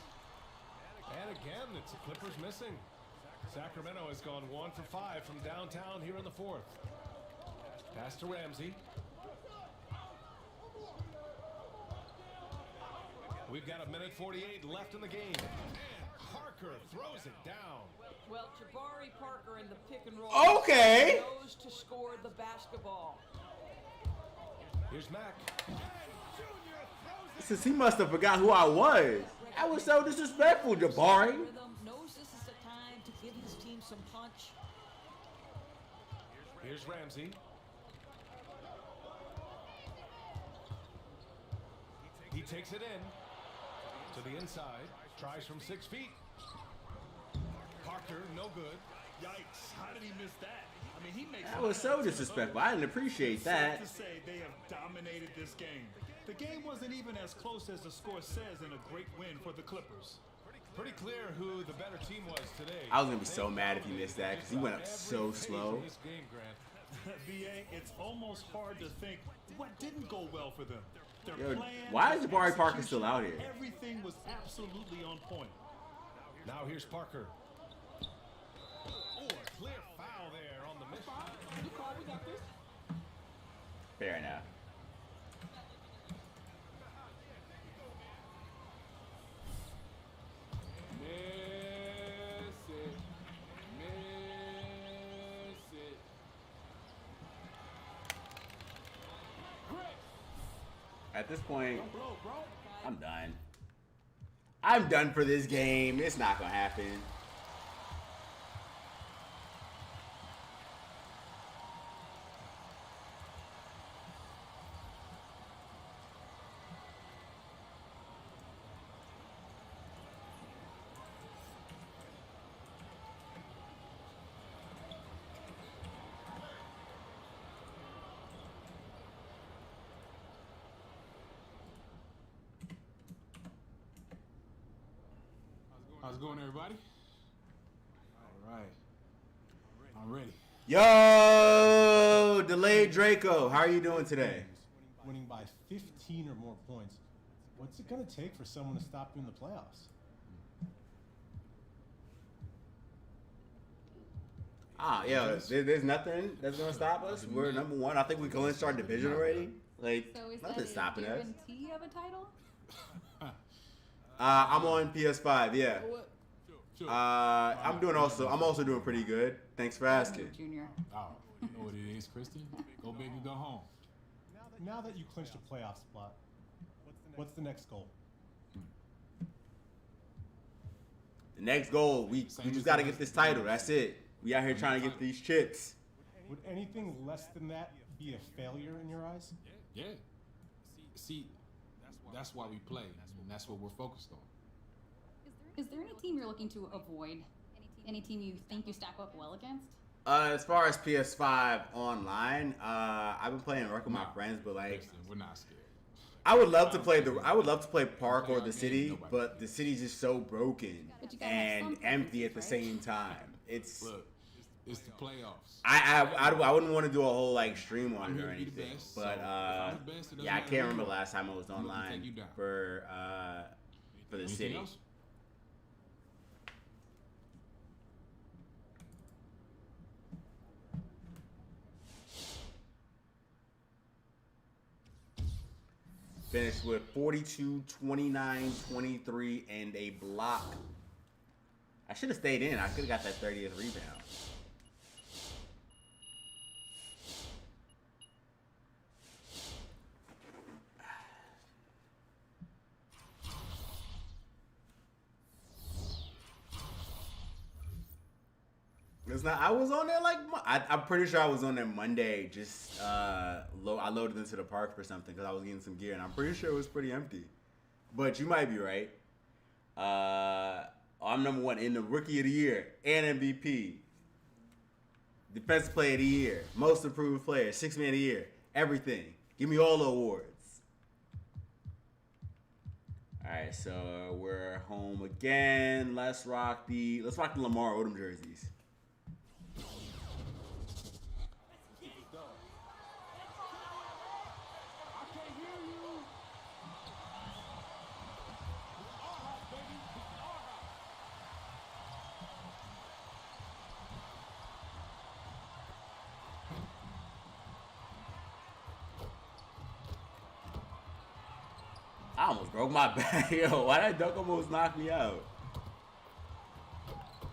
And again, it's the Clippers missing. Sacramento has gone 1 for 5 from downtown here in the 4th. Pass to Ramsey. We've got 1:48 left in the game. Parker throws it down. Well, Jabari Parker in the pick and roll. Okay. Knows to score the basketball. Here's Mack. Since he must have forgot who I was. That was so disrespectful, Jabari. Rhythm knows this is the time to give his team some punch. Here's Ramsey. He takes it in to the inside. Tries from 6 feet. Parker, no good. Yikes! How did he miss that? I mean, he makes. That was so disrespectful. I didn't appreciate that. To say they have dominated this game. The game wasn't even as close as the score says in a great win for the Clippers. Pretty clear who the better team was today. I was gonna be so mad if he missed that because he went up so slow. VA, it's almost hard to think what didn't go well for them. Their Yo, plan, why is Jabari Parker still out here? Everything was absolutely on point. Now here's Parker. Oh, a clear foul there on the mission. You call, we got this. Fair enough. At this point, I'm done. I'm done for this game. It's not gonna happen. How's it going, everybody? All right. I'm ready. Yo, delayed Draco. How are you doing today? Winning by 15 or more points. What's it going to take for someone to stop you in the playoffs? Yeah, there's nothing that's going to stop us. We're number 1. I think we go into our division already. Like, So is nothing's stopping us. guarantee of a title? I'm on PS5, yeah. I'm also doing pretty good. Thanks for asking. Junior. Oh, you know what it is, Kristen? Go big or go home. Now that you clinched a playoff spot, what's the next goal? The next goal, we just got to get this title. That's it. We out here trying to get these chips. Would anything less than that be a failure in your eyes? Yeah. See, that's why we play, and that's what we're focused on. Is there any team you're looking to avoid? any team you think you stack up well against? As far as PS5 online, I've been playing with my friends, but like, Listen, we're not scared. I would love to play Park or the City, but the city's just so broken and empty at the same time. Look, it's the playoffs. I wouldn't want to do a whole like stream on it or anything, but yeah, I can't remember the last time I was online for the city. Else? Finished with 42, 29, 23, and a block. I should have stayed in. I could have got that 30th rebound. It's not. I was on there like I'm pretty sure I was on there Monday. Just I loaded into the park for something because I was getting some gear, and I'm pretty sure it was pretty empty. But you might be right. I'm number one in the Rookie of the Year and MVP, Defensive Player of the Year, Most Improved Player, Sixth Man of the Year, everything. Give me all the awards. All right, so we're home again. Let's rock the Lamar Odom jerseys. I almost broke my back. Yo, why that dunk almost knock me out?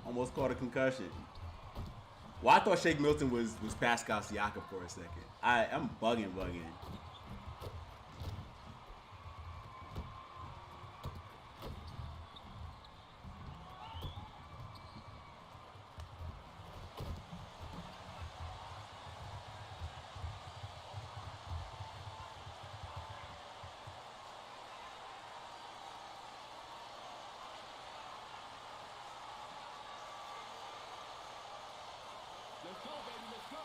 Almost caught a concussion. Well, I thought Shake Milton was Pascal Siakam for a second. I'm bugging. Let's go, baby, let's go.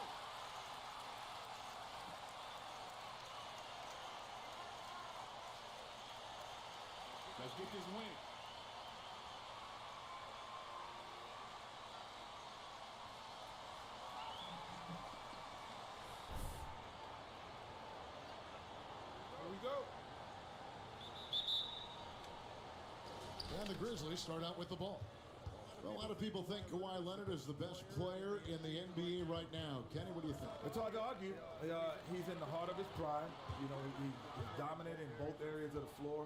Let's get this win. Here we go. And the Grizzlies start out with the ball. Well, a lot of people think Kawhi Leonard is the best player in the NBA right now. Kenny, what do you think? It's hard to argue. He's in the heart of his prime. You know, he's dominant in both areas of the floor,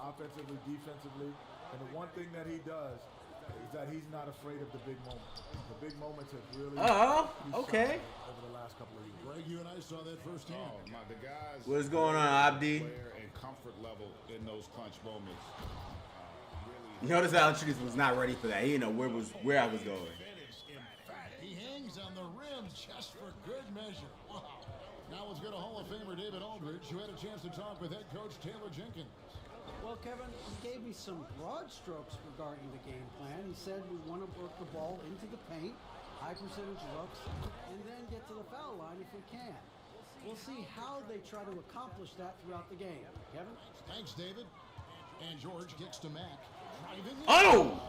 offensively, defensively. And the one thing that he does is that he's not afraid of the big moments. The big moments have really okay. over the last couple of years. Greg, you and I saw that firsthand. Oh, my, the guys. What's going on, Abdi? Player and comfort level in those clutch moments. You notice Valanciunas was not ready for that. He didn't know where I was going. He hangs on the rim just for good measure. Wow. Now let's go to Hall of Famer David Aldridge, who had a chance to talk with head coach Taylor Jenkins. Well, Kevin, he gave me some broad strokes regarding the game plan. He said we want to work the ball into the paint, high percentage looks, and then get to the foul line if we can. We'll see how they try to accomplish that throughout the game. Kevin? Thanks, David. And George kicks to Mack. Oh!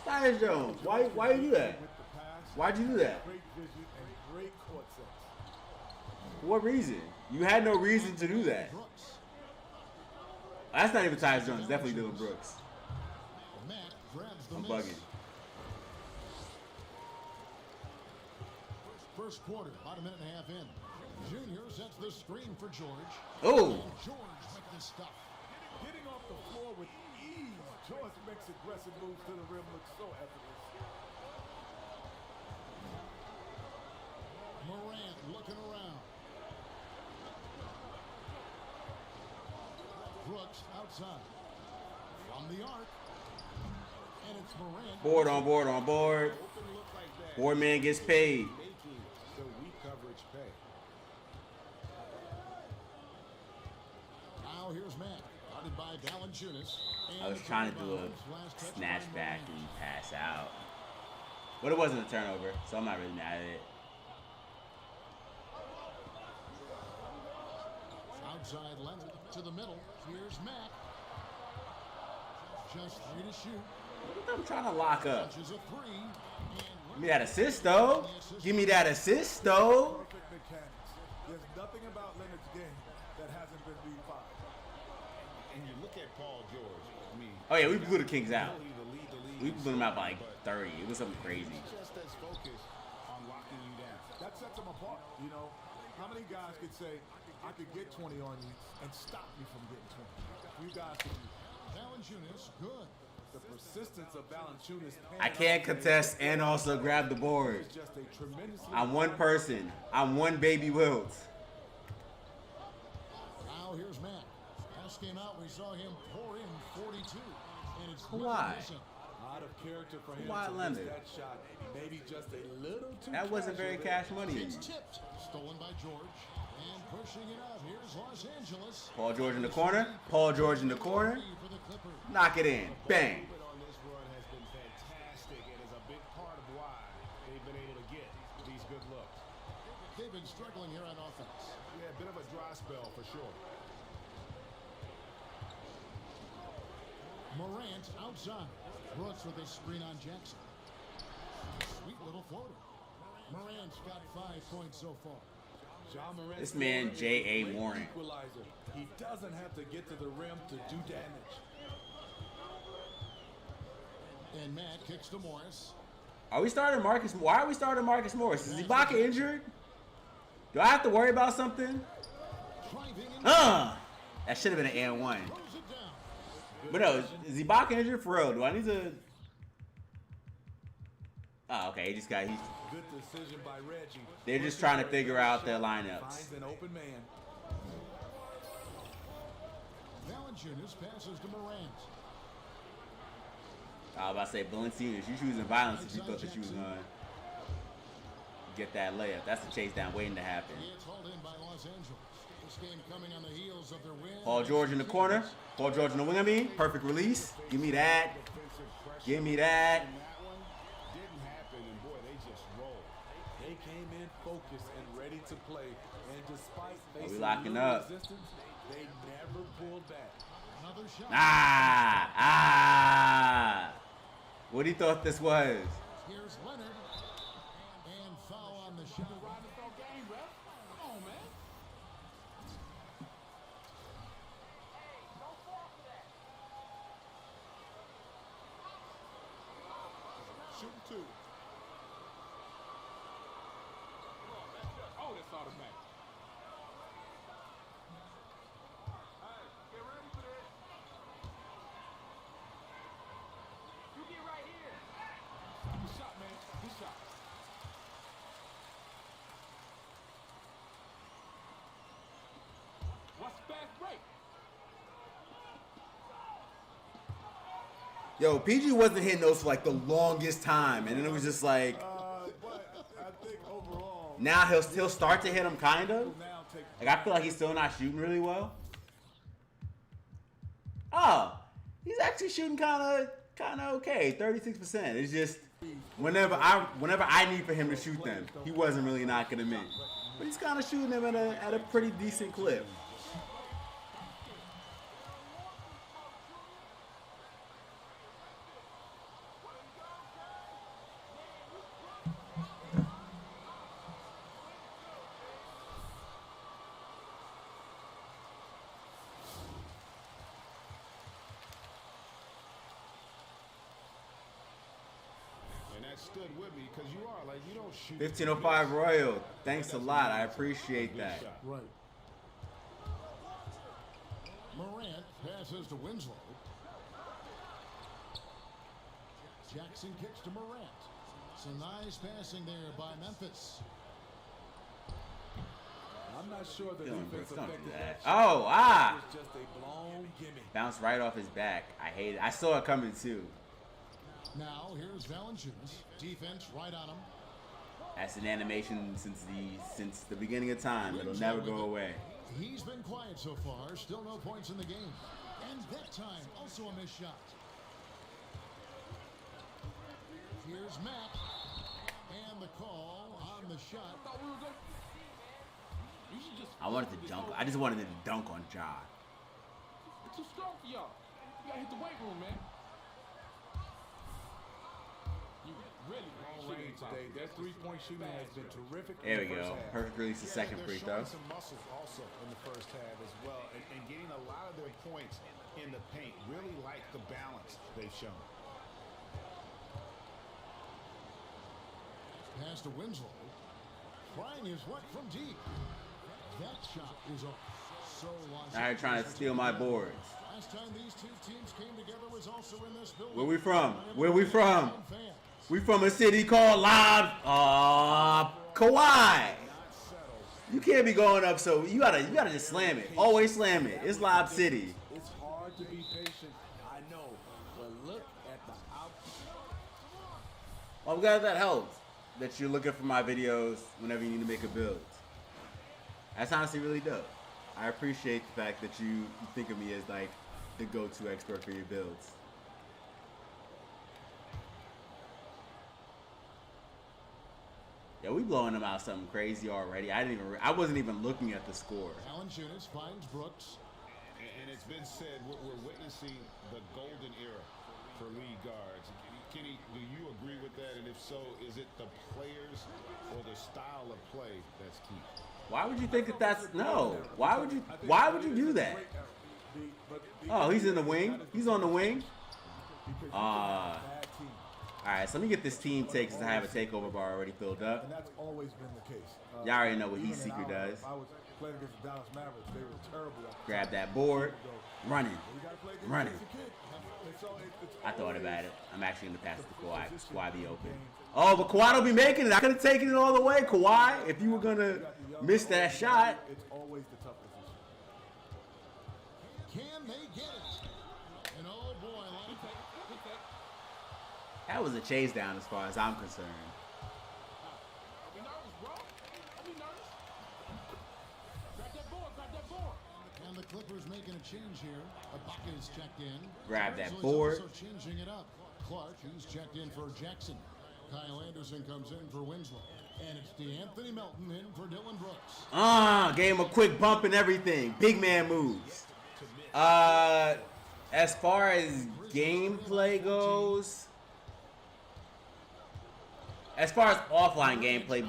Tyus Jones, why you do that? Why'd you do that? Great vision and great court sense. For what reason? You had no reason to do that. That's not even Tyus Jones. Definitely Dillon Brooks. I'm bugging. First quarter, about a minute and a half in. Junior sets the screen for George. Oh! George with the stuff. Getting off the floor with ease. George makes aggressive moves to the rim look so effortless. Morant looking around. Brooks outside. From the arc. And it's Morant. Board on board. Board man gets paid. Making the weak coverage pay. Now here's Mack. On defended by Valanciunas. I was trying to do a snatch back and pass out. But it wasn't a turnover, so I'm not really mad at it. Outside Leonard to the middle. Here's Mack. Just 3 to shoot. I'm trying to lock up. Punches a 3. Give me that assist, though. Give me that assist, though. Perfect mechanics. There's nothing about Leonard's game that hasn't been refined. And you look at Paul George. I mean, Oh, yeah, we blew the Kings out. lead the league We blew them out by like 30. It was something crazy. He's just as focused on locking you down. That sets him apart. You know, how many guys could say, I could get 20 on you and stop you from getting 20? You guys can do that. Valanciunas, good. The persistence of Valanciunas. I can't contest and also grab the board. It's just a tremendously. I'm one person. I'm one baby Wilt. Now here's Mack. Pass came out. We saw him pour in 42. And it's Why? Out of character for him Why to miss Leonard? that shot. Maybe just a little too. That wasn't very casual cash money. It's tipped. Stolen by George. And pushing it out. Here's Los Angeles. Paul George in the corner. Paul George in the corner. For the Clippers. Knock it in. Bang. On this run has been fantastic and is a big part of why they've been able to get these good looks. They've been struggling here on offense. Yeah, a bit of a dry spell for sure. Morant outside. Brooks with a screen on Jackson. Sweet little floater. Morant's got 5 points so far. John Morant. This man, J.A. Warren. Equalizer. He doesn't have to get to the rim to do damage. And Matt kicks to Morris. Are we starting Marcus? Why are we starting Marcus Morris? Is Ibaka injured? Do I have to worry about something? That should have been an and one. But no, is Ibaka injured for real? Do I need to? Oh, okay. He just got. He's. Good decision by Reggie. They're just trying to figure out their lineups. Finds an open man. Valanciunas passes to Morant. I was about to say, Valanciunas, you choosing violence if you thought that you was gonna get that layup. That's the chase down waiting to happen. It's hauled in by Los Angeles. This game coming on the heels of their win. Paul George in the corner. Paul George in the wing. I mean, perfect release. Give me that. Give me that. And that one didn't happen, and boy, they just rolled. They came in focused and ready to play, and despite facing locking little up? resistance, they never pulled back. Another shot. What do you thought this was? Here's Leonard. And foul on the shot. Shooting 2. Oh, that's automatic. Hey, get ready for this. You get right here. Good shot, man. Good shot. What's fast break? Yo, PG wasn't hitting those for like the longest time, and then it was just like. But I think overall, Now he'll start to hit him, kind of. now take Like I feel like he's still not shooting really well. Oh, he's actually shooting kind of okay, 36%. It's just whenever I need for him to shoot them, he wasn't really knocking them in. But he's kind of shooting them at a pretty decent clip. And that stood with me because you are like, you don't shoot. 1505 Royal, thanks a lot. I appreciate that. right. Morant passes to Winslow. Jackson kicks to Morant. Some nice passing there by Memphis. I'm not sure the Dylan defense Brooks, don't do affected that. that shot. Oh, It's just a blown gimme. bounced right off his back. I hate it. I saw it coming too. Now here's Valanciunas. Defense right on him. That's an animation since the beginning of time. It'll never go away. He's been quiet so far. Still no points in the game. And that time, also a missed shot. Here's Mack. And the call on the shot. I wanted to dunk. I just wanted to dunk on Ja. It's too strong for y'all. You gotta hit the weight room, man. You really Long range today. Their three-point shooting has been terrific. There we in the go. first half. Perfect release the second free throw. Some muscles also in the first half as well, and getting a lot of their points in the paint. Really like the balance they've shown. Pass to Winslow. Trying his luck from deep. That shot is off. So Now you're trying to steal my boards. last time these two teams came together was also in this building. Where we from? Where we from? We from a city called Kauai. You can't be going up, so you gotta just slam it. Always slam it. It's Lob City. It's hard to be patient. I know, but look at the out. Well, I'm glad that helps. That you're looking for my videos whenever you need to make a build. That's honestly really dope. I appreciate the fact that you think of me as like the go-to expert for your builds. Yeah, we blowing them out something crazy already. I wasn't even looking at the score. Valanciunas finds Brooks. And it's been said we're witnessing the golden era for lead guards. Kenny, do you agree with that? And if so, is it the players or the style of play that's key? Why would you think that that's no? Why would you do that? Oh, he's in the wing. He's on the wing. All right, so let me get this team takes and I have a takeover bar already filled up. And that's always been the case. Y'all already know what Heat Seeker does. I was playing against the Dallas Mavericks. They were terrible. Grab that board. Running. Running. I thought about it. I'm actually going to pass it to Kawhi. Kawhi be open. Oh, but Kawhi don't be making it. I could have taken it all the way, Kawhi. If you were going to miss that shot. It's always the tough decision. Can they get it? And oh boy, That was a chase down as far as I'm concerned. And the Clippers making a change here. Ibaka's checked in. Grab that Grizzlies board. also changing it up. Clark, who's checked in for Jackson. Kyle Anderson comes in for Winslow. And it's DeAnthony Melton in for Dylan Brooks. Gave him a quick bump and everything. Big man moves. As far as gameplay goes, as far as offline gameplay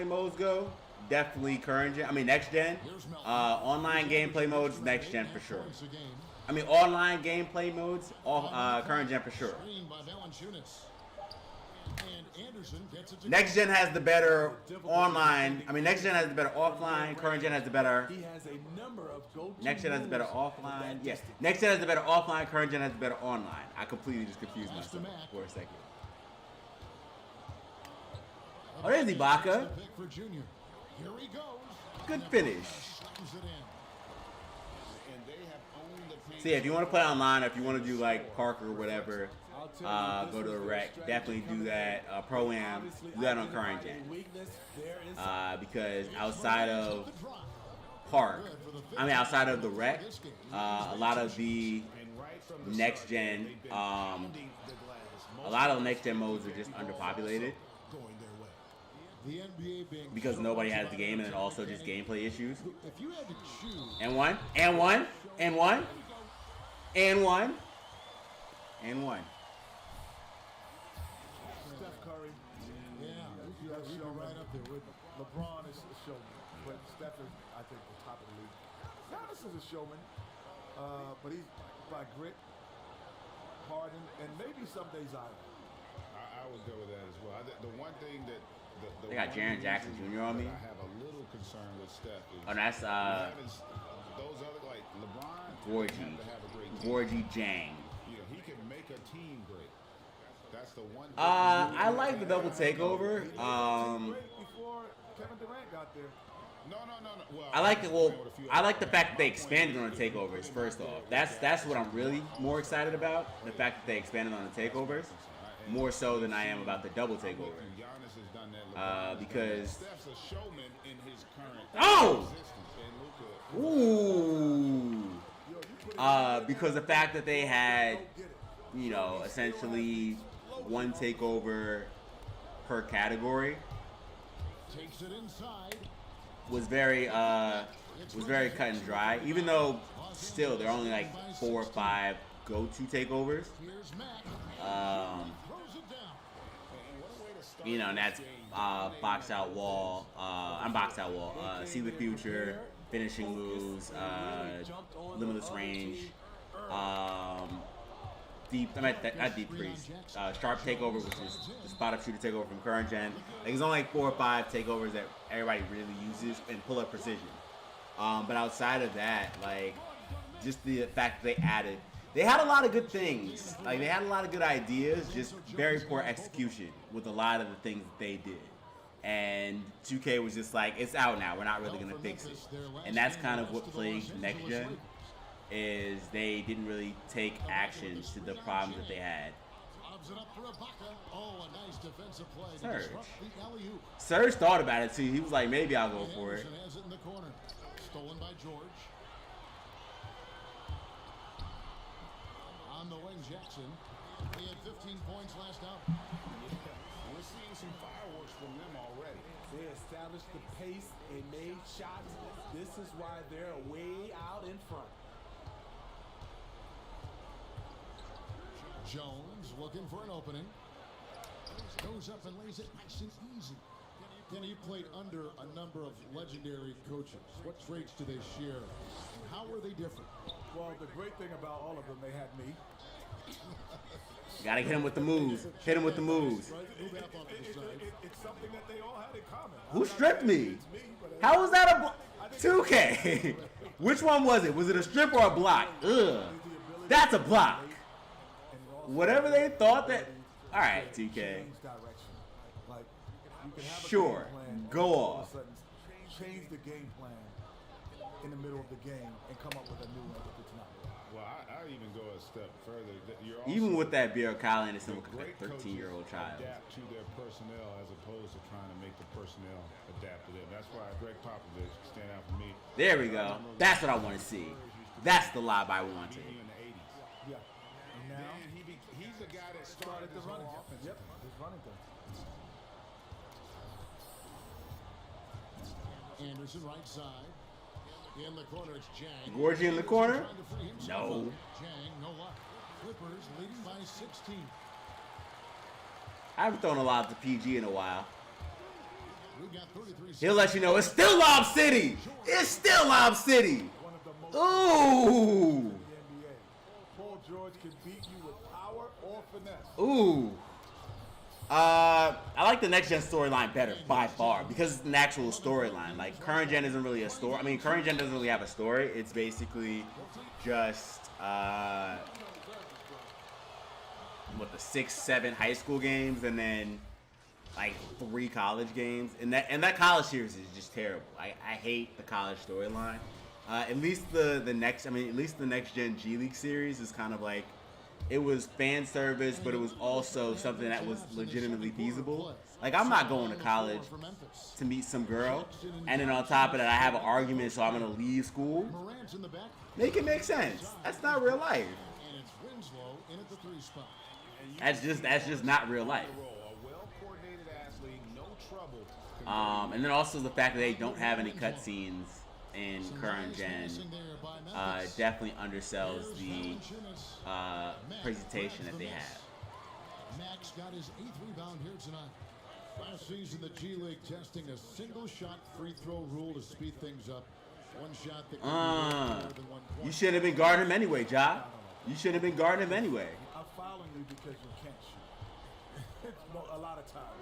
modes go, definitely current gen. I mean next gen. Online gameplay modes, next gen for sure. I mean online gameplay modes, current gen for sure. Next gen has the better online. I mean, next gen has the better offline. Current gen has the better. He has a number of go-to Next gen has the better offline. Yes. Next gen has the better offline. Current gen has the better online. I completely just confused myself for a second. Oh, there's Ibaka. Good finish. See, if you want to play online, if you want to do like Parker or whatever, go to the rec. Definitely do that. Pro-Am, do that on current gen. Because outside of outside of the rec, a lot of the next gen, a lot of the next gen modes are just underpopulated. Because nobody has the game, and then also just gameplay issues. And one. Steph Curry. Yeah, that's right up there with LeBron is a showman, but Steph is, I think, the top of the league. Giannis is a showman, but he's by grit, hard, and maybe some days I would go with that as well. The one thing that they got Jaren Jackson Jr. on me. I have a little concern with Steph. Oh, that's those other like LeBron. Gorgie Jang. You know, he can make a team great. That's the one. I like the double takeover. before Kevin Durant got there. No. Well, I like it. Well, I like the fact that they expanded on the takeovers. First off, that's what I'm really more excited about. The fact that they expanded on the takeovers, more so than I am about the double takeover. Because Steph's a showman in his current oh, ooh, because the fact that they had, you know, essentially one takeover per category was very cut and dry. Even though still there are only like 4 or 5 go-to takeovers. You know, and that's box out wall. I'm box out wall. See the future, finishing moves, limitless range. Deep, not deep freeze. Sharp takeover, which is the spot up shooter takeover from current gen. Like, there's only like 4 or 5 takeovers that everybody really uses and pull up precision. But outside of that, like, just the fact that they had a lot of good things. Like, they had a lot of good ideas, just very poor execution with a lot of the things that they did. And 2K was just like, it's out now. We're not really gonna fix it. And that's kind of what plagued next gen. Is they didn't really take action to the problems that they had. Serge thought about it too. He was like, maybe I'll go for it. Stolen by George. On the wing, Jackson. He had 15 points last out. We're seeing some fireworks from them already. They established the pace. They made shots. This is why they're way out in front. Jones looking for an opening. Goes up and lays it nice and easy. Then he played under a number of legendary coaches. What traits do they share? How were they different? Well, the great thing about all of them, they had me. Gotta hit him with the moves. Hit him with the moves. It's something that they all had in common. Who stripped me? How was that a 2K? Which one was it? Was it a strip or a block? Ugh. That's a block. Whatever they thought that. All right, 2K. Sure. Go off. Change the game plan in the middle of the game and come up with a new one if it's not. Well, I even go a step further. Even with that, Beer Collin is some 13-year-old child. Adapt to their personnel as opposed to trying to make the personnel adapt to them. That's why Greg Popovich stand out for me. There we go. That's what I want to see. That's the lob I wanted. Yeah. And now he's the guy that started the running offense. Yep, he's running things. Anderson right side. In the corner, it's Jang. Gorgie in the corner? No. Jang, no luck. Clippers leading by 16. I haven't thrown a lob to PG in a while. We've got 33 He'll let you know it's still Lob City. It's still Lob City. Ooh. Paul George can beat you with power or finesse. Ooh. I like the next gen storyline better by far because it's an actual storyline. Like, current gen isn't really a story. I mean, current gen doesn't really have a story. It's basically just the 6-7 high school games and then like 3 college games. And that college series is just terrible. I hate the college storyline. At least the next gen G League series is kind of like, it was fan service, but it was also something that was legitimately feasible. Like, I'm not going to college to meet some girl, and then on top of that, I have an argument, so I'm going to leave school. Make it make sense. That's not real life. That's just not real life. And then also the fact that they don't have any cutscenes in current gen definitely undersells the presentation that they have. Mack's got his 8th rebound here tonight. Last season, the G League testing a single-shot free throw rule to speed things up. One shot that can be more than 1 point. You should have been guarding him anyway, Ja. You should have been guarding him anyway. I'm fouling you because you can't shoot. A lot of times.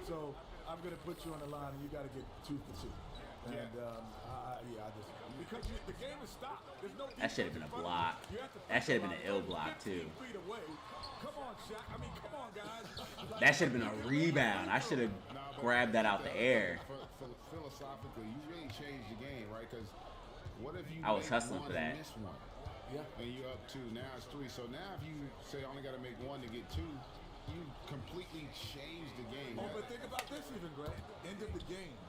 So I'm going to put you on the line, and you got to get 2 for 2. And because the game is stopped. There's no that should have been a block. That should have been an ill block too. Come on, Shaq. I mean, come on, guys. That should have been a rebound. I should have grabbed that out the air. Philosophically, you really changed the game, right? Because what if you I was hustling for that. Miss one? Yeah. And you're up 2. Now it's 3. So now if you say I only got to make 1 to get 2, you completely changed the game. Oh, but think about this even, Greg. End of the game.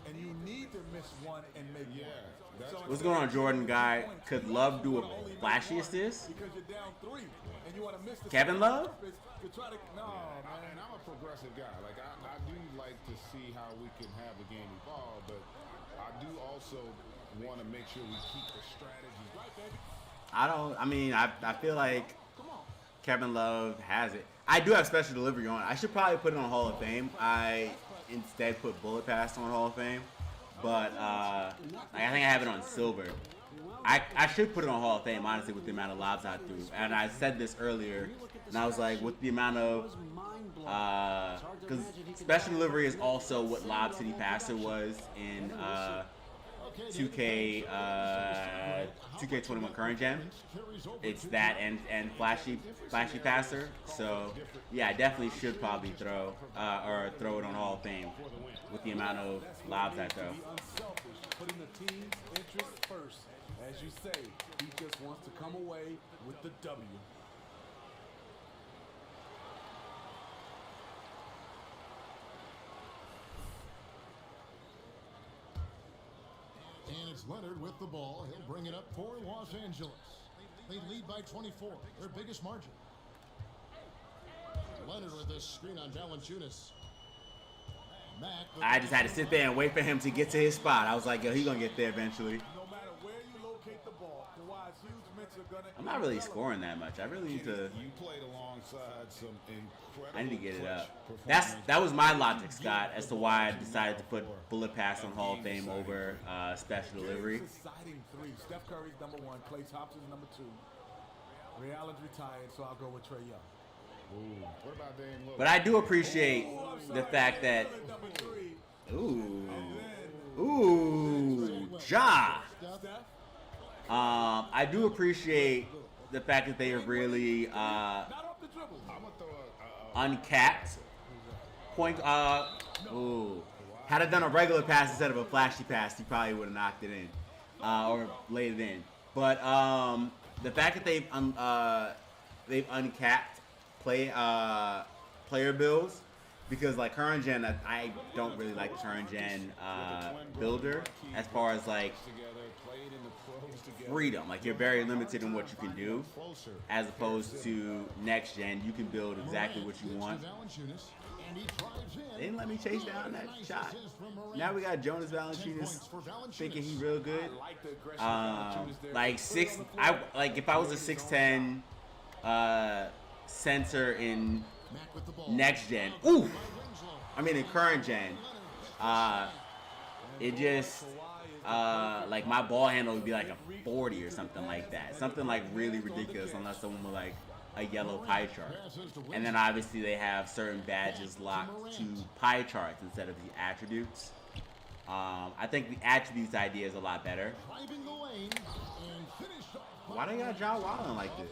and you need to miss one and make one. So What's going on, Jordan guy? Could Love do a flashy assist? Because you're down 3 and you want to miss the Kevin Love? To try to, no, man. And I'm a progressive guy. Like I do like to see how we can have the game evolve, but I do also want to make sure we keep the strategy right, baby. I feel like Kevin Love has it. I do have special delivery on. I should probably put it on Hall of Fame. I instead put bullet pass on Hall of Fame, but I think I have it on silver. I should put it on Hall of Fame, honestly, with the amount of lobs I threw. And I said this earlier, and I was like, with the amount of, because special delivery is also what Lob City Passer was in 2K21 current gen. It's that and flashy passer. So yeah, I definitely should probably throw it on Hall of Fame with the amount of lobs I throw. Putting the team's interest first. As you say, he just wants to come away with the W. And it's Leonard with the ball. He'll bring it up for Los Angeles. They lead by 24, their biggest margin. Leonard with this screen on Valanciunas. Mack. I just had to sit there and wait for him to get to his spot. I was like, yo, he's going to get there eventually. No matter where you locate the ball, Kawhi's huge mitts are going to... I'm not really scoring that much. I really need to... You played alongside some incredible... I need to get it up. That was my logic, Scott, as to why I decided to put bullet pass on Hall of Fame over special delivery. Exciting 3. Steph Curry's number 1. Klay Thompson's number 2. Ray Allen's retired, so I'll go with Trae Young. Ooh, what about Dame Lillard? But I do appreciate the fact that... Ja. I do appreciate the fact that they have really uncapped point. Had I done a regular pass instead of a flashy pass, he probably would have knocked it in or laid it in. But the fact that they've uncapped player builds. Because like current gen, I don't really like the current gen builder as far as like freedom. Like you're very limited in what you can do, as opposed to next gen. You can build exactly what you want. They didn't let me chase down that shot. Now we got Jonas Valanciunas thinking he real good. If I was a 6'10" center in next gen, in current gen, it just like my ball handle would be like a 40 or something like that, something like really ridiculous, unless someone with like a yellow pie chart. And then obviously they have certain badges locked to pie charts instead of the attributes. I think the attributes idea is a lot better. Why they got John Wallen like this?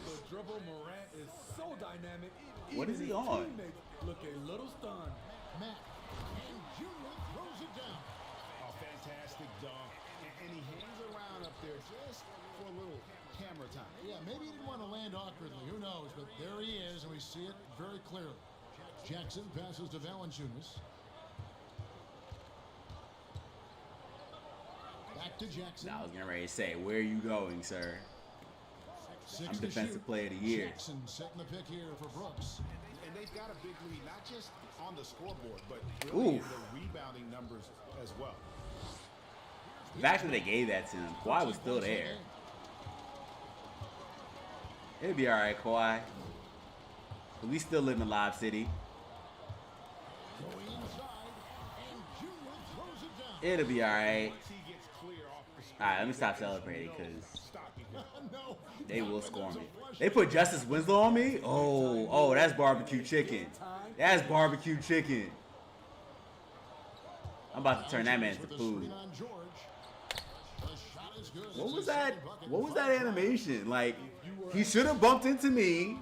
What is he on? Look a little stunned. Mack and Junior throws it down. A fantastic dunk. And he hangs around up there just for a little camera time. Yeah, maybe he didn't want to land awkwardly. Who knows? But there he is, and we see it very clearly. Jackson passes to Valanciunas. Back to Jackson. I was getting ready to say, where are you going, sir? I'm defensive player of the year. Jackson setting the pick here for Brooks. And they've got a big lead, not just on the scoreboard, but really in the rebounding numbers as well. The fact that they gave that to him, Kawhi was still there. It'll be all right, Kawhi. We still live in Lob City. It'll be all right. All right, let me stop celebrating because they will score me. They put Justice Winslow on me? Oh, that's barbecue chicken. That's barbecue chicken. I'm about to turn that man into food. What was that? What was that animation? Like, he should have bumped into me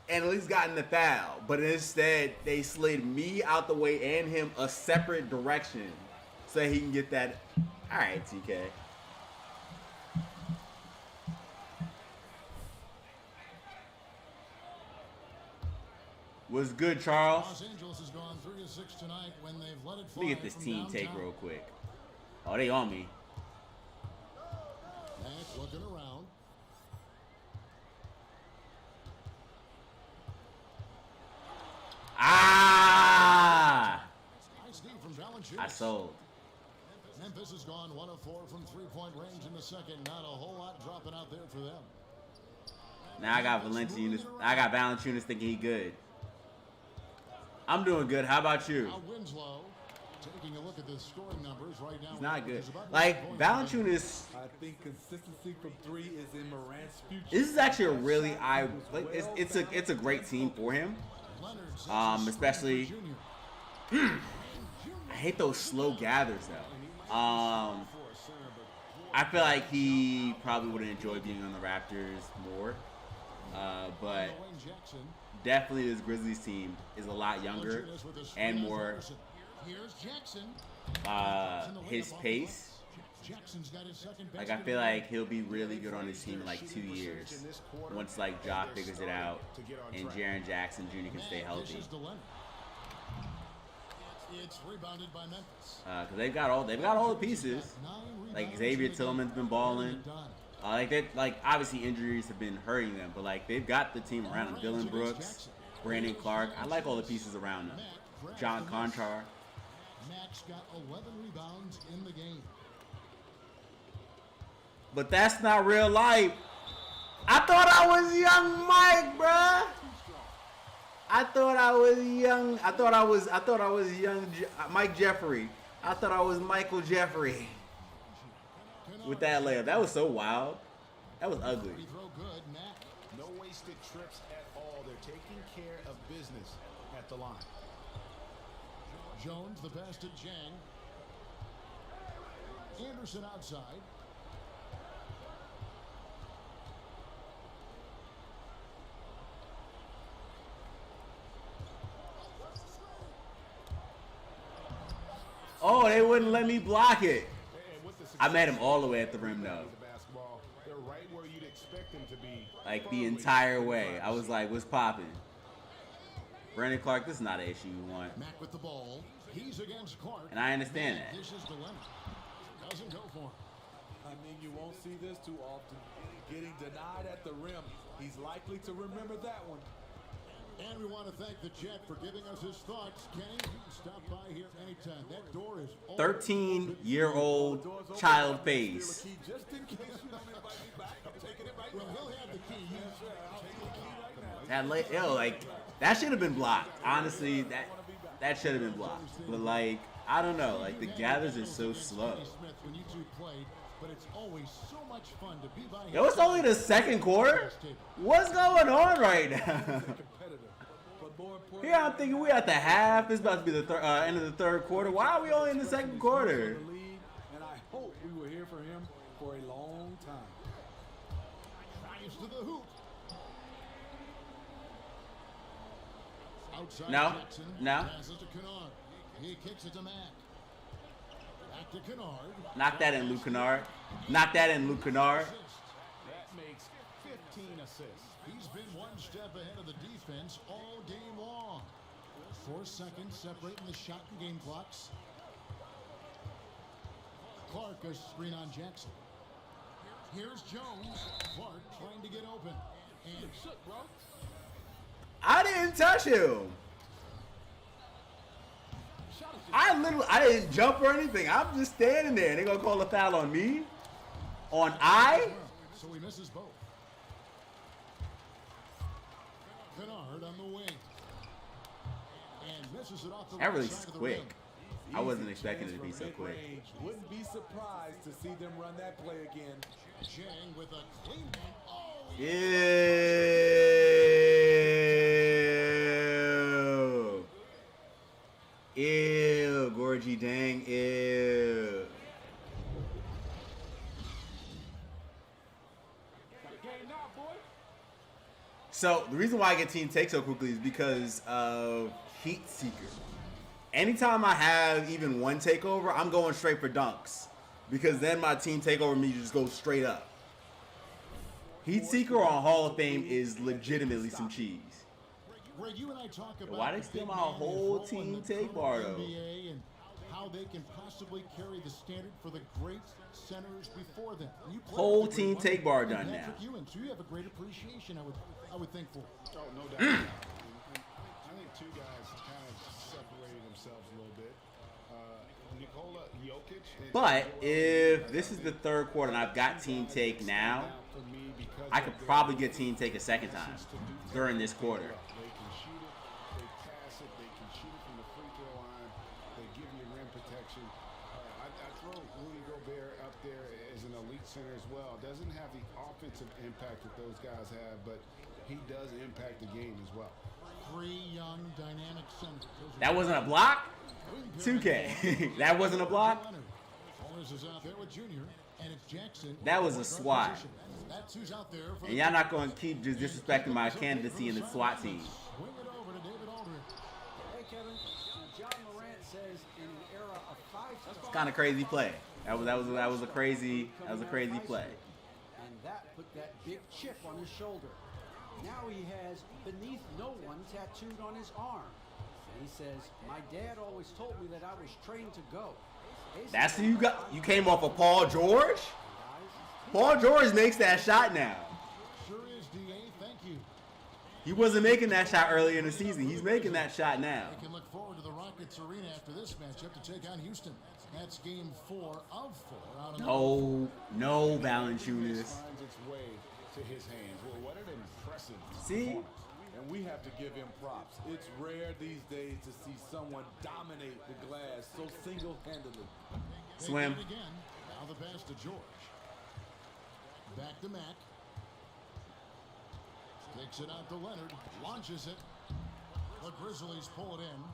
and at least gotten the foul. But instead, they slid me out the way and him a separate direction so he can get that. All right, TK. What's good, Charles? Los Angeles has gone 3 of 6 tonight when they've let it Let me get this team take real quick. Oh, they on me. Mack looking around. Ah! Nice D from Valanciunas. I sold. Memphis has gone 1 of 4 from three-point range in the second. Not a whole lot dropping out there for them. Now I got Valanciunas. I got Valanciunas thinking he good. I'm doing good. How about you? Now Winslow taking a look at the scoring numbers right now. He's not good. Like Valanciunas. I think consistency from three is in Morant's future. This is actually a really it's a great team for him. Especially I hate those slow gathers though. I feel like he probably would enjoy being on the Raptors more. But definitely this Grizzlies team is a lot younger and more his pace. Like I feel like he'll be really good on his team in like 2 years once like Ja figures it out and Jaren Jackson Jr. can stay healthy. It's rebounded by Memphis. Cause they've got all the pieces. Like Xavier Tillman's been balling. Like obviously injuries have been hurting them, but like they've got the team around them. Dylan Brooks, Brandon Clark. I like all the pieces around them. John Conchar. Mack's got 11 rebounds in the game. But that's not real life. I thought I was young Mike, bruh. I thought I was young. I thought I was young Mike Jeffrey. I thought I was Michael Jeffrey. With that layup. That was so wild. That was ugly. No wasted trips at all. They're taking care of business at the line. Jones, the pass to Jang. Anderson outside. Oh, they wouldn't let me block it. I met him all the way at the rim, though. Like, the entire way. I was like, what's popping? Brandon Clark, this is not an issue you want. Mack with the ball. He's against Clark. And I understand that. This is dilemma. Doesn't go for him. I mean, you won't see this too often. Getting denied at the rim. He's likely to remember that one. And we want to thank the Jet for giving us his thoughts. Kenny, you can stop by here anytime. That door is 13-year-old child face. Just in case you don't invite me back, I'm taking it right now. Well, he'll have the key. I'll take the key right now. Like that should have been blocked. Honestly, that should have been blocked. But like, I don't know. Like the gathers are so slow. When you two played, but it's always so much fun to be by. Yo, it's only the second quarter. What's going on right now? Here I'm thinking we're at the half. It's about to be the end of the third quarter. Why are we only in the second quarter? And I hope we were here for him for a long time. Drives to the hoop. Outside No. Jackson. No. Passes to Kennard. He kicks it to Mack. Back to Kennard. Knock that in, Luke Kennard. Knock that in, Luke Kennard. That makes 15 assists. He's been one step ahead of the defense all game long. 4 seconds separating the shot and game clocks. Clark a screen on Jackson. Here's Jones. Clark trying to get open. And shoot, bro. I didn't touch him. I didn't jump or anything. I'm just standing there. They're gonna call a foul on me? On I? So he misses both. Kennard on the wing. And misses it off the That really right side of the quick. rim. I wasn't expecting it to be so quick. Wouldn't be surprised to see them run that play again. Jang with a clean one. Oh, Ew. Ew. Gorgie dang. Ew. So the reason why I get team take so quickly is because of Heat Seeker. Anytime I have even one takeover, I'm going straight for dunks. Because then my team takeover me just goes straight up. Heat Seeker on Hall of Fame is legitimately some cheese. Greg, you and I talk about Why they steal my whole team take bar though? NBA and how how they can possibly carry the standard for the great centers before them. Whole team take bar done now. So you have a great appreciation, I would think, for. Oh, no doubt. I think two guys kind of separated themselves a little bit. Nikola Jokic. But if this is the third quarter and I've got team take now, I could probably get team take a second time during this quarter. They can shoot it, they pass it, they can shoot it from the free throw line, they give you rim protection. I throw Rudy Gobert up there as an elite center as well. Doesn't have the offensive impact that those guys have, but he does impact the game as well. 3 young, dynamic centers. That wasn't a block? 2K. That wasn't a block? That was a SWAT. And y'all not going to keep just disrespecting my candidacy in the SWAT team. Hey, Kevin. John Morant says in an era of 5 It's kind of crazy play. That was a crazy play. And that put that big chip on his shoulder. Now he has beneath no one tattooed on his arm. And he says, my dad always told me that I was trained to go. That's who you got. You came off of Paul George? Paul George makes that shot now. Sure is, DA. Thank you. He wasn't making that shot earlier in the season. He's making that shot now. They can look forward to the Rockets Arena after this matchup to take on Houston. That's game 4 of 4. Out of No, Valanciunas. Finds its way to his hands. Well, what an impressive See? And we have to give him props. It's rare these days to see someone dominate the glass so single-handedly. Swim. Again. Now the pass to George. Back to Mack. Takes it out to Leonard. Launches it. The Grizzlies pull it in.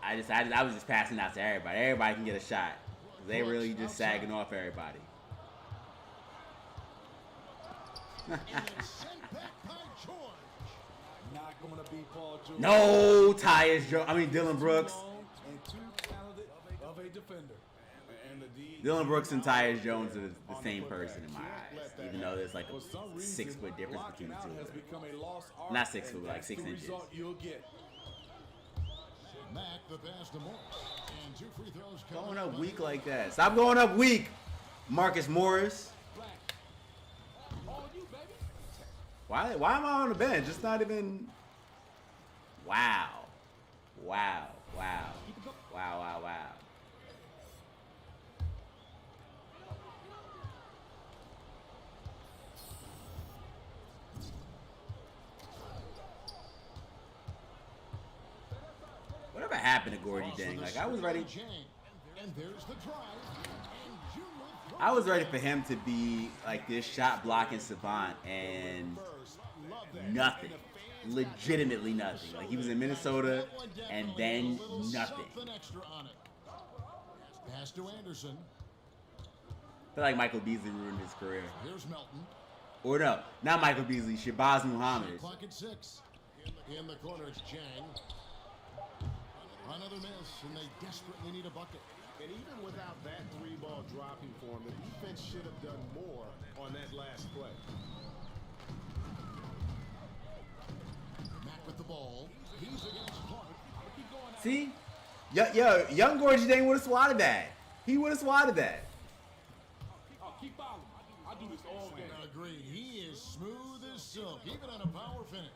I was just passing out to everybody. Everybody can get a shot. They really just sagging off everybody. And it's sent back by George. Not going to be Paul George. No, Dylan Brooks. And too talented of a defender. Dylan Brooks and Tyus Jones are the same person in my eyes, even though there's like a 6 foot difference between the two of them. Not 6 foot, but like 6 inches. Mack, the pass to Morris. And 2 free throws going up weak like that. Stop going up weak, Marcus Morris. Why am I on the bench? It's not even. Wow. Whatever happened to Gorgie Dang? Like I was ready. And there's the drive. I was ready for him to be like this shot blocking savant and nothing. Legitimately nothing. Like he was in Minnesota and then nothing. Pass to Anderson. I feel like Michael Beasley ruined his career. Here's Melton. Or no, not Michael Beasley, Shabazz Muhammad. Clock at 6. In the corner, it's Jang. Another miss, and they desperately need a bucket. And even without that 3-ball dropping for him, the defense should have done more on that last play. Mack with the ball. He's against Clark. See? Yo, young Gorgie Dang would have swatted that. He would have swatted that. Oh, keep following. I do this all game. Agreed. He is smooth as silk, even on a power finish.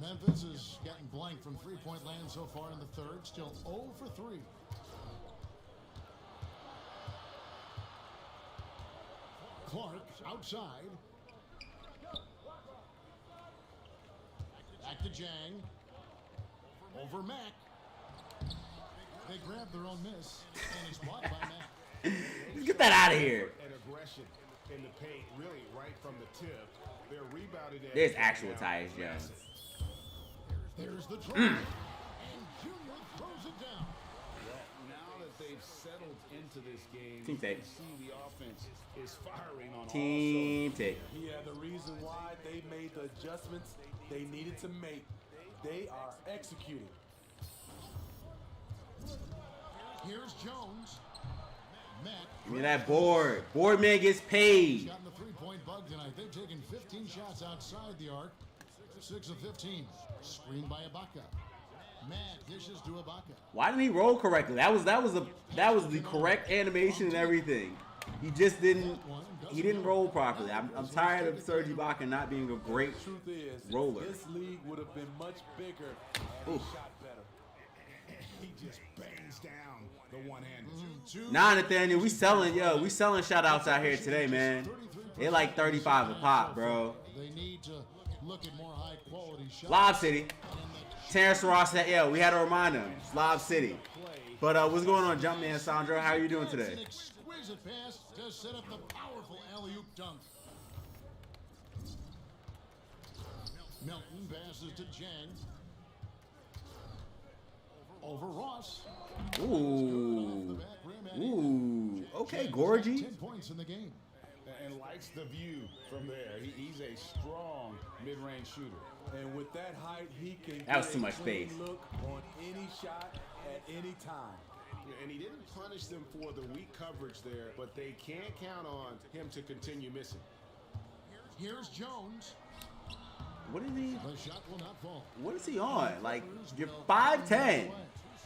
Memphis has gotten blank from 3-point land so far in the third. Still 0 for 3. Clark outside. Back to Jang. Over Mack. They grab their own miss, and it's blocked by Mack. Let's get that out of here. And aggression in the paint, really right from the tip. They're rebounded. There's actual Tyus Jones. There's the try, and Junior throws it down. Well, now that they've settled into this game, Team take. you can see the offense is firing on Team take. Yeah, the reason why they made the adjustments they needed to make, they are executing. Here's Jones. Mack. Give me that board. Board man gets paid. He's gotten the 3-point bug tonight. They've taken 15 shots outside the arc. 6 of 15. Screened by Ibaka. Mack dishes to Ibaka. Why didn't he roll correctly? That was the correct animation and everything. He just didn't. He didn't roll properly. I'm tired of Serge Ibaka not being a great The truth is, roller. this league would have been much bigger had he shot better. He just bangs down the one-handed. Nah, Nathaniel, we selling shout outs out here today, man. They like 35 a pop, bro. They need to look at more high quality shots. Lob City. Terrence Ross said, yeah, we had to remind him. It's Lob City. But what's going on, Jumpman Sandro? How are you doing today? An exquisite pass to set up the powerful alley-oop dunk. Milton passes to Jang. Over Ross. Ooh. Ooh. Okay, Gorgie. 10 points in the game. And likes the view from there. He's a strong mid-range shooter. And with that height, he can That was get too a much clean space. look on any shot at any time. And he didn't punish them for the weak coverage there, but they can't count on him to continue missing. Here's Jones. What is he? The shot will not fall. What is he on? Like, you're 5'10".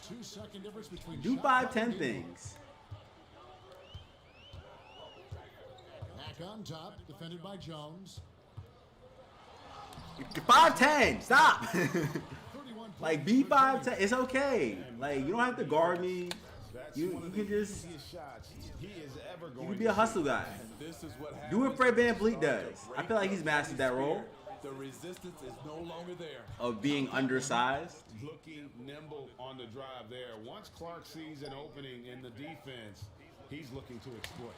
2-second difference between Do shot 5'10" clock. things. Mack on top, defended by Jones. You're 5'10". Stop. 31 Like, be 5'10". It's okay. Like, you don't have to guard me. That's You one of can the just easiest shots he is ever you going can be a hustle guy. This is what Do what happens Fred when you VanVleet start to does. I break feel like he's up mastered that role The resistance is no longer there. of being undersized. looking nimble on the drive there. Once Clark sees an opening in the defense, he's looking to exploit.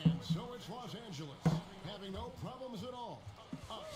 And so it's Los Angeles, having no problems at all. Up.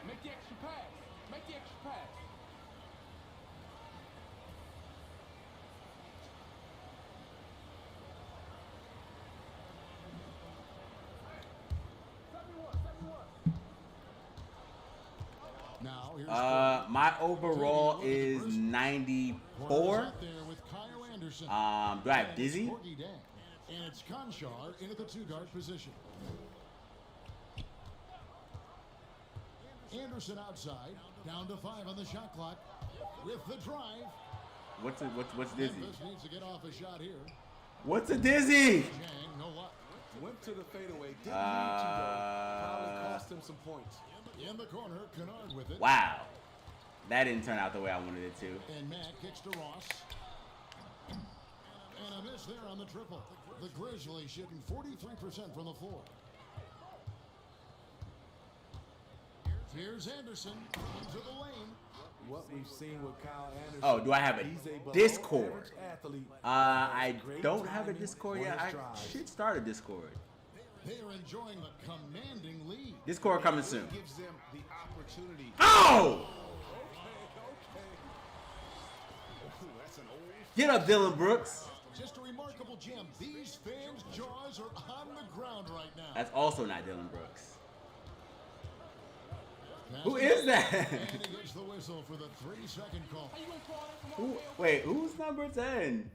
Make the extra pass. Make the extra pass. Now here's My overall is 94. out there with Kyle Anderson. Do I have Dizzy? Corky Dang. And it's Conchar into the two-guard position. Anderson outside, down to 5 on the shot clock. With the drive, What's Dizzy? Memphis needs to get off a shot here. What's a Dizzy? Jang, no luck. Went to the fadeaway. Didn't need to go. Probably cost him some points. In the corner, Kennard with it. Wow. That didn't turn out the way I wanted it to. And Mack kicks to Ross. And a miss there on the triple. The Grizzlies shooting 43% from the floor. Here's Anderson into the lane. What we've seen with Kyle Anderson. Oh, do I have a he's a Discord? below-average athlete. I Great don't have a timing Discord on yet. his I drives. should start a Discord. They are enjoying the commanding lead. Discord coming soon. Gives them the opportunity. Oh! Ooh, that's an old. Get up, Dylan Brooks. Just a remarkable gem. These fans' jaws are on the ground right now. That's also not Dylan Brooks. Pass Who it is in, that? And he gets the whistle for the 3-second call. Wait, who's number 10?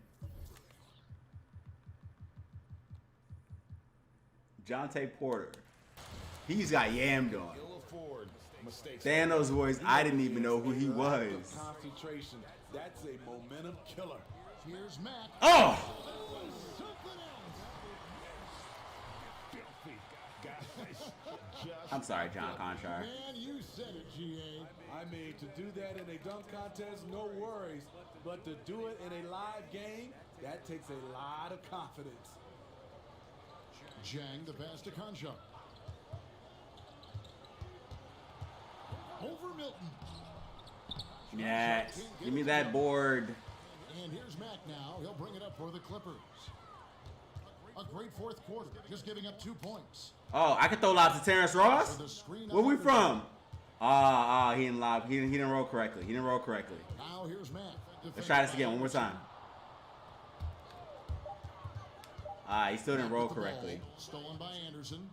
Jonte Porter. He's got yammed on. Ill afford mistakes. Thanos' voice, I didn't even know who he was. Concentration. That's a momentum killer. Here's Mack. Oh! I'm sorry, John Conchar. Man, you said it, GA. I mean, to do that in a dunk contest, no worries. But to do it in a live game, that takes a lot of confidence. Jang the pass to Conchar. Over Milton. Yeah, give me that board. And here's Mack now. He'll bring it up for the Clippers. A great fourth quarter, just giving up 2 points. Oh, I can throw lobs to Terrence Ross? Where we from? He didn't lob. He didn't roll correctly. He didn't roll correctly. Now here's Mack. Let's try this again one more time. He still didn't roll correctly. Stolen by Anderson.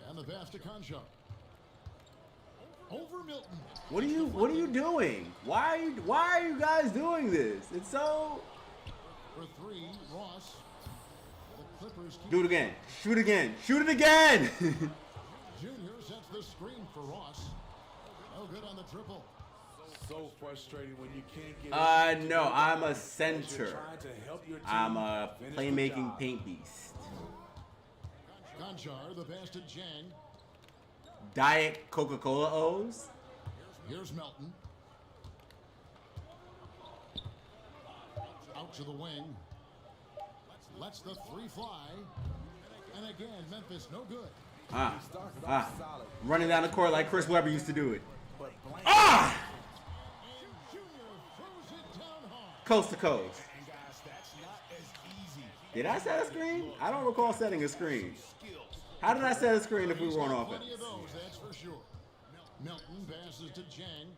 And the pass to Concho. Over Milton. What are you doing? Why are you guys doing this? It's so. For 3, Ross. The Clippers Do it again. Shoot again. Shoot it again. Junior sets the screen for Ross. No good on the triple. So frustrating when you can't get no, I'm a center. I'm a playmaking paint beast. Conchar, the pass to Jang. Diet Coca-Cola O's. Here's Melton. Out to the wing. Lets the 3 fly. And again, Memphis no good. Running down the court like Chris Webber used to do it. Coast to coast. Did I set a screen? I don't recall setting a screen. How did I set a screen if we were on offense? Plenty of those, that's for sure. Melton passes to Jang.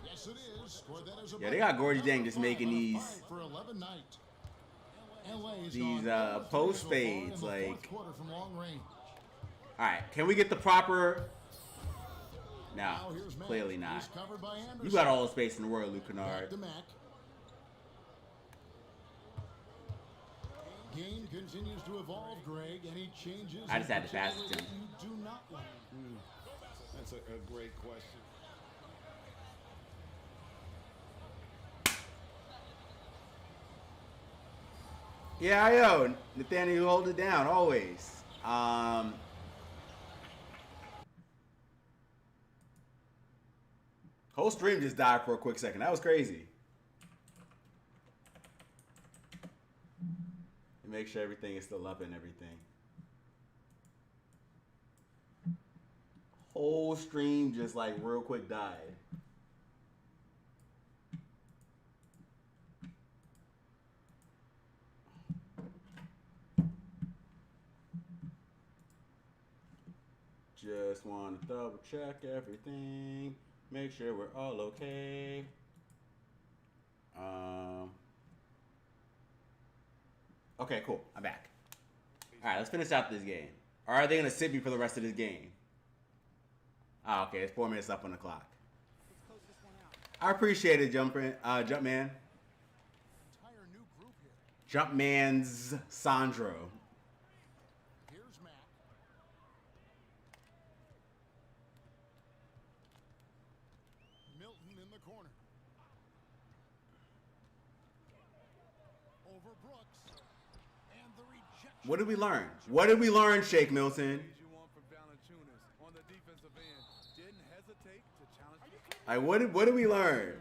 Yes, it is. Scored that as a Yeah, they got Gordy Jang just making these for 11 night. these post fades like. From long range. All right, can we get the proper? No, clearly not. You got all the space in the world, Luke Kennard. Game continues to evolve, Greg, and he changes. I just had to pass it to him. You do not like. That's a great question. Yeah, yo, Nathaniel, hold it down always. Whole stream just died for a quick second. That was crazy. Make sure everything is still up and everything. Whole stream just like real quick died. Just want to double check everything. Make sure we're all okay. Okay, cool. I'm back. All right, let's finish out this game. Or are they going to sit me for the rest of this game? Oh, okay. It's 4 minutes up on the clock. I appreciate it, Jumpman. Jumpman's Sandro. Here's Mack. Milton in the corner. Over Brooks. And the rejection. What did we learn? What did we learn, Shake Milton? Like, what did we learn?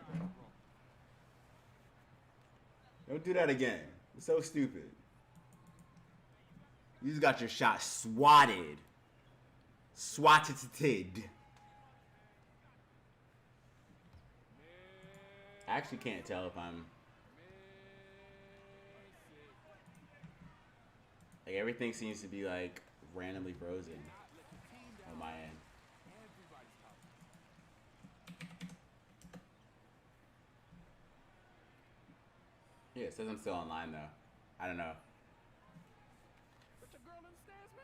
Don't do that again. It's so stupid. You just got your shot swatted. Swatted. I actually can't tell if I'm... Like, everything seems to be, like, randomly frozen on my end. Yeah, it says I'm still online, though. I don't know.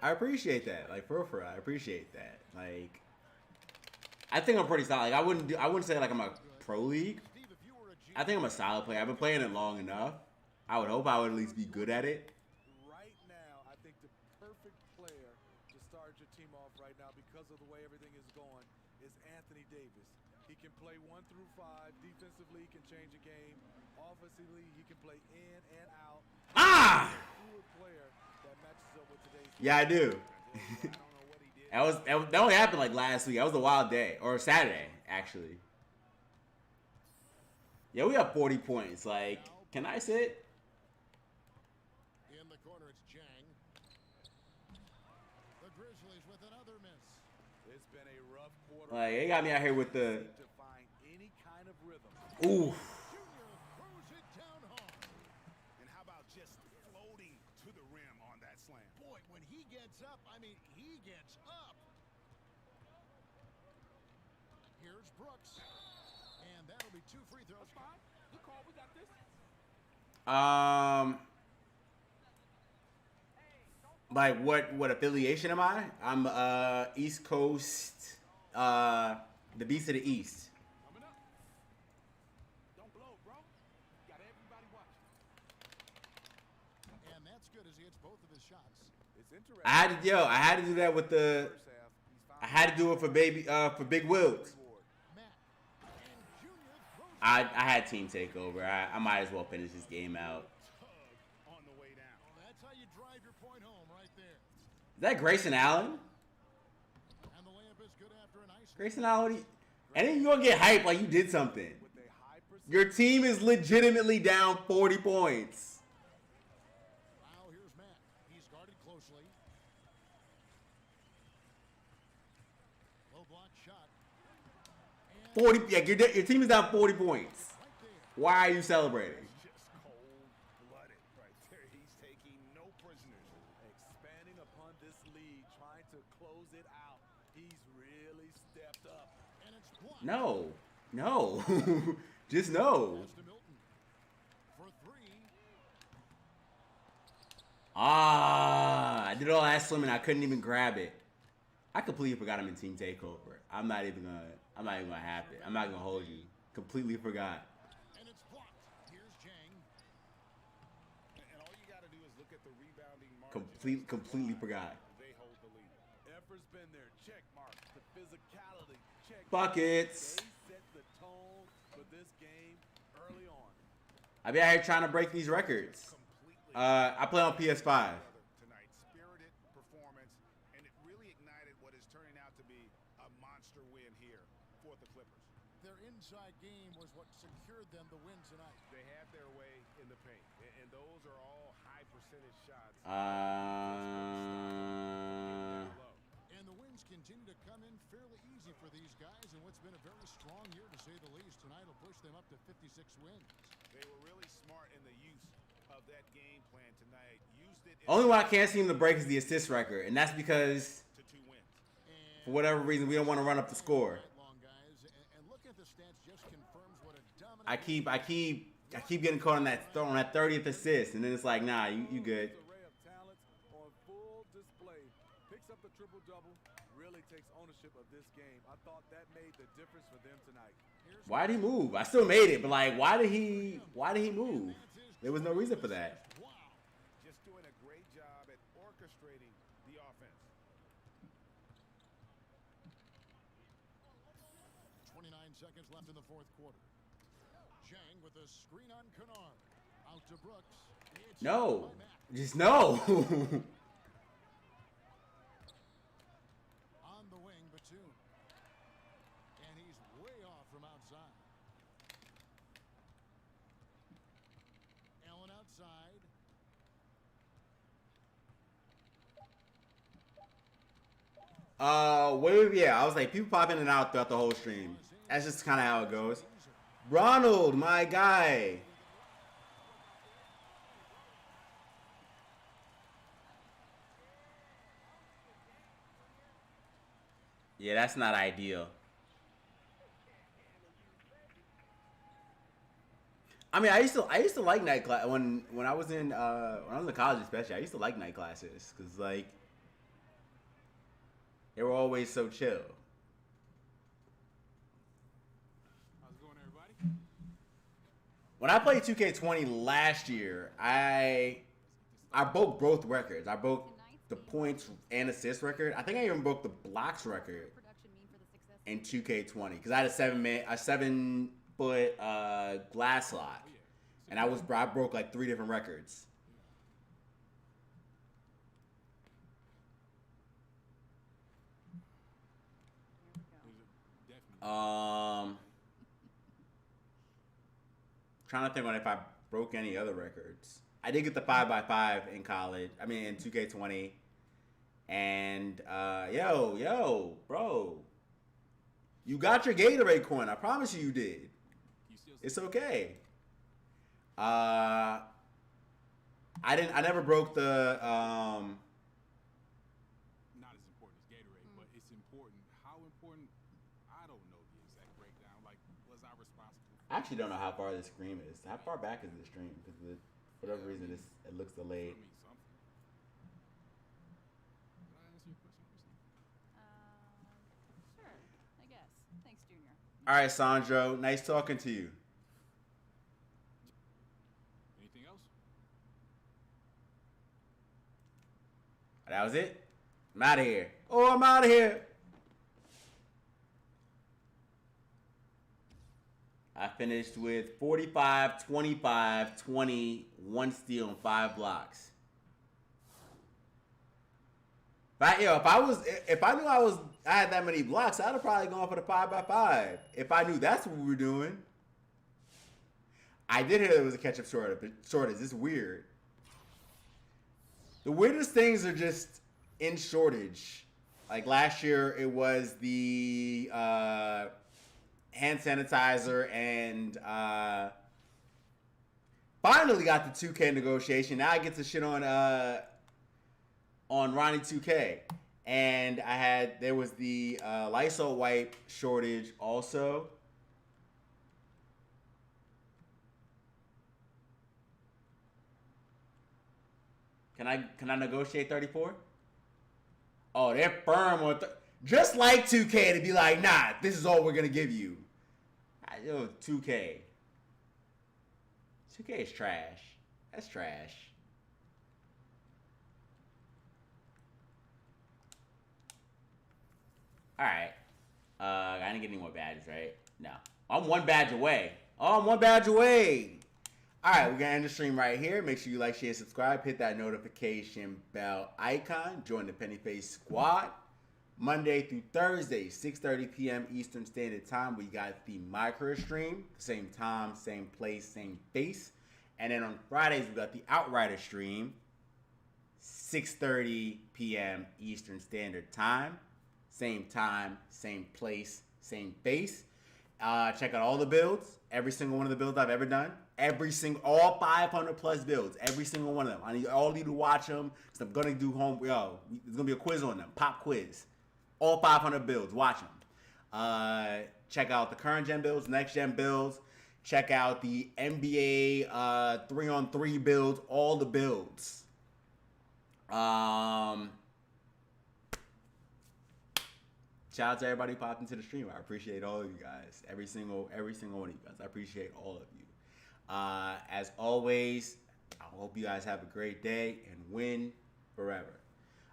I appreciate that. Like, for real, I appreciate that. Like, I think I'm pretty solid. Like, I wouldn't say, like, I'm a pro league. I think I'm a solid player. I've been playing it long enough. I would hope I would at least be good at it. Right now, I think the perfect player to start your team off right now because of the way everything is going is Anthony Davis. He can play 1 through 5. Defensively, he can change a game. Offensively, he can play in and out. Ah! Player that matches up with today's Yeah, I do. That only happened like last week. That was a wild day. Or Saturday, actually. Yeah, we have 40 points. Like, can I sit? In the corner, it's Jang. The Grizzlies with another miss. It's Like, they got me out here with the. Ooh. And how about just floating to the rim on that slam? Boy, when he gets up, I mean, he gets up. Here's Brooks. And that'll be 2 free throws. Good call. We got this. Like what affiliation am I? I'm East Coast, the Beast of the East. Coming up. Don't blow, bro. Got everybody watching. And that's good as he hits both of his shots. It's interesting. I had to do that with the. I had to do it for Big Wills. I had team takeover. I might as well finish this game out. On the way down. That's how you drive your point home right there. Is that Grayson Allen? And the layup is good after an ice. Grayson Allen, and then you gonna get hyped like you did something. Your team is legitimately down 40 points. Wow, here's Mack. He's guarded closely. Low block shot. 40. Yeah, your team is down 40 points. Why are you celebrating? Just cold-blooded right there. He's taking no prisoners. Expanding upon this lead, trying to close it out. He's really stepped up. And it's blocked. No. Just no. Pass to Milton. For 3. I did all that swimming. I couldn't even grab it. I completely forgot I'm in team takeover. I'm not even gonna have it. I'm not gonna hold you. Completely forgot. And it's blocked. Here's Jang. And all you got to do is look at the rebounding margin. Completely forgot. They hold the lead. Effort's been there. Check mark. The physicality. Check. Buckets. They set the tone for this game early on. I be out here trying to break these records. I play on PS5. Tonight, spirited performance, and it really ignited what is turning out to be a monster win here for the Clippers. Their inside game was what secured them the win tonight. They had their way in the paint, and those are all high percentage shots. And the wins continue to come in fairly easy for these guys, and what's been a very strong year to say the least. Tonight will push them up to 56 wins. They were really smart in the use of that game plan tonight. Used it. Only one I can't seem to break is the assist record, and that's because to 2 wins. for whatever reason we don't want to run up the score. Long guys, and looking at the stats just confirms what a dominant. I keep getting caught on that 30th assist, and then it's like, nah, you good. Array of talents on full display. Picks up the triple-double. Really takes ownership of this game. I thought that made the difference for them tonight. Why did he move? I still made it, but like, why did he move? There was no reason for that. Wow. Just doing a great job at orchestrating the offense. 29 seconds left in the fourth quarter. Zhang with a screen on Kennard. Out to Brooks. It's No. by Mack. Just no. On the wing, Batum. And he's way off from outside. Allen outside. Yeah, I was like, people pop in and out throughout the whole stream. That's just kind of how it goes. Ronald, my guy. Yeah, that's not ideal. I mean, I used to like night class when I was in college, especially. I used to like night classes because like they were always so chill. How's it going, everybody? When I played 2K20 last year, I broke both records. I broke the points and assist record. I think I even broke the blocks record in 2K20 because I had a 7-foot glass slot, and I broke like 3 different records. Trying to think on if I broke any other records. I did get the 5x5 in college. I mean, in 2K20. And, bro. You got your Gatorade coin. I promise you did. It's okay. I never broke the Not as important as Gatorade, but it's important. How important? I don't know the exact breakdown. Like, was I responsible? I actually don't know how far this stream is. How far back is this stream? Because for whatever reason, it looks delayed. Did I answer your question, Christine? Sure, I guess. Thanks, Junior. All right, Sandro. Nice talking to you. Anything else? That was it. I'm out of here. Oh, I'm out of here. I finished with 45, 25, 20, 1 steal, and 5 blocks. If I knew I had that many blocks, I'd have probably gone for the 5x5. If I knew that's what we were doing. I did hear there was a catch-up shortage. It's weird. The weirdest things are just in shortage. Like last year, it was the hand sanitizer and finally got the 2K negotiation. Now I get to shit on Ronnie 2K. And there was the Lysol wipe shortage also. Can I negotiate 34? Oh, they're firm on just like 2K to be like, nah, this is all we're gonna give you. Yo, 2K. 2K is trash. That's trash. All right. I didn't get any more badges, right? No. I'm 1 badge away. Oh, I'm 1 badge away. All right, we're going to end the stream right here. Make sure you like, share, subscribe. Hit that notification bell icon. Join the Pennyface Squad. Monday through Thursday, 6:30 p.m. Eastern Standard Time. We got the Mycareer stream. Same time, same place, same face. And then on Fridays, we got the Outrider stream. 6:30 p.m. Eastern Standard Time. Same time, same place, same face. Check out all the builds. Every single one of the builds I've ever done. All 500 plus builds. Every single one of them. I need all of you to watch them because I'm going to do there's going to be a quiz on them. Pop quiz. All 500 builds. Watch them. Check out the current gen builds, next gen builds. Check out the NBA 3-on-3 builds. All the builds. Shout out to everybody who popped into the stream. I appreciate all of you guys. Every single one of you guys. I appreciate all of you. As always, I hope you guys have a great day and win forever.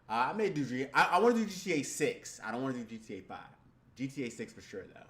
I want to do GTA 6. I don't want to do GTA 5. GTA 6 for sure, though.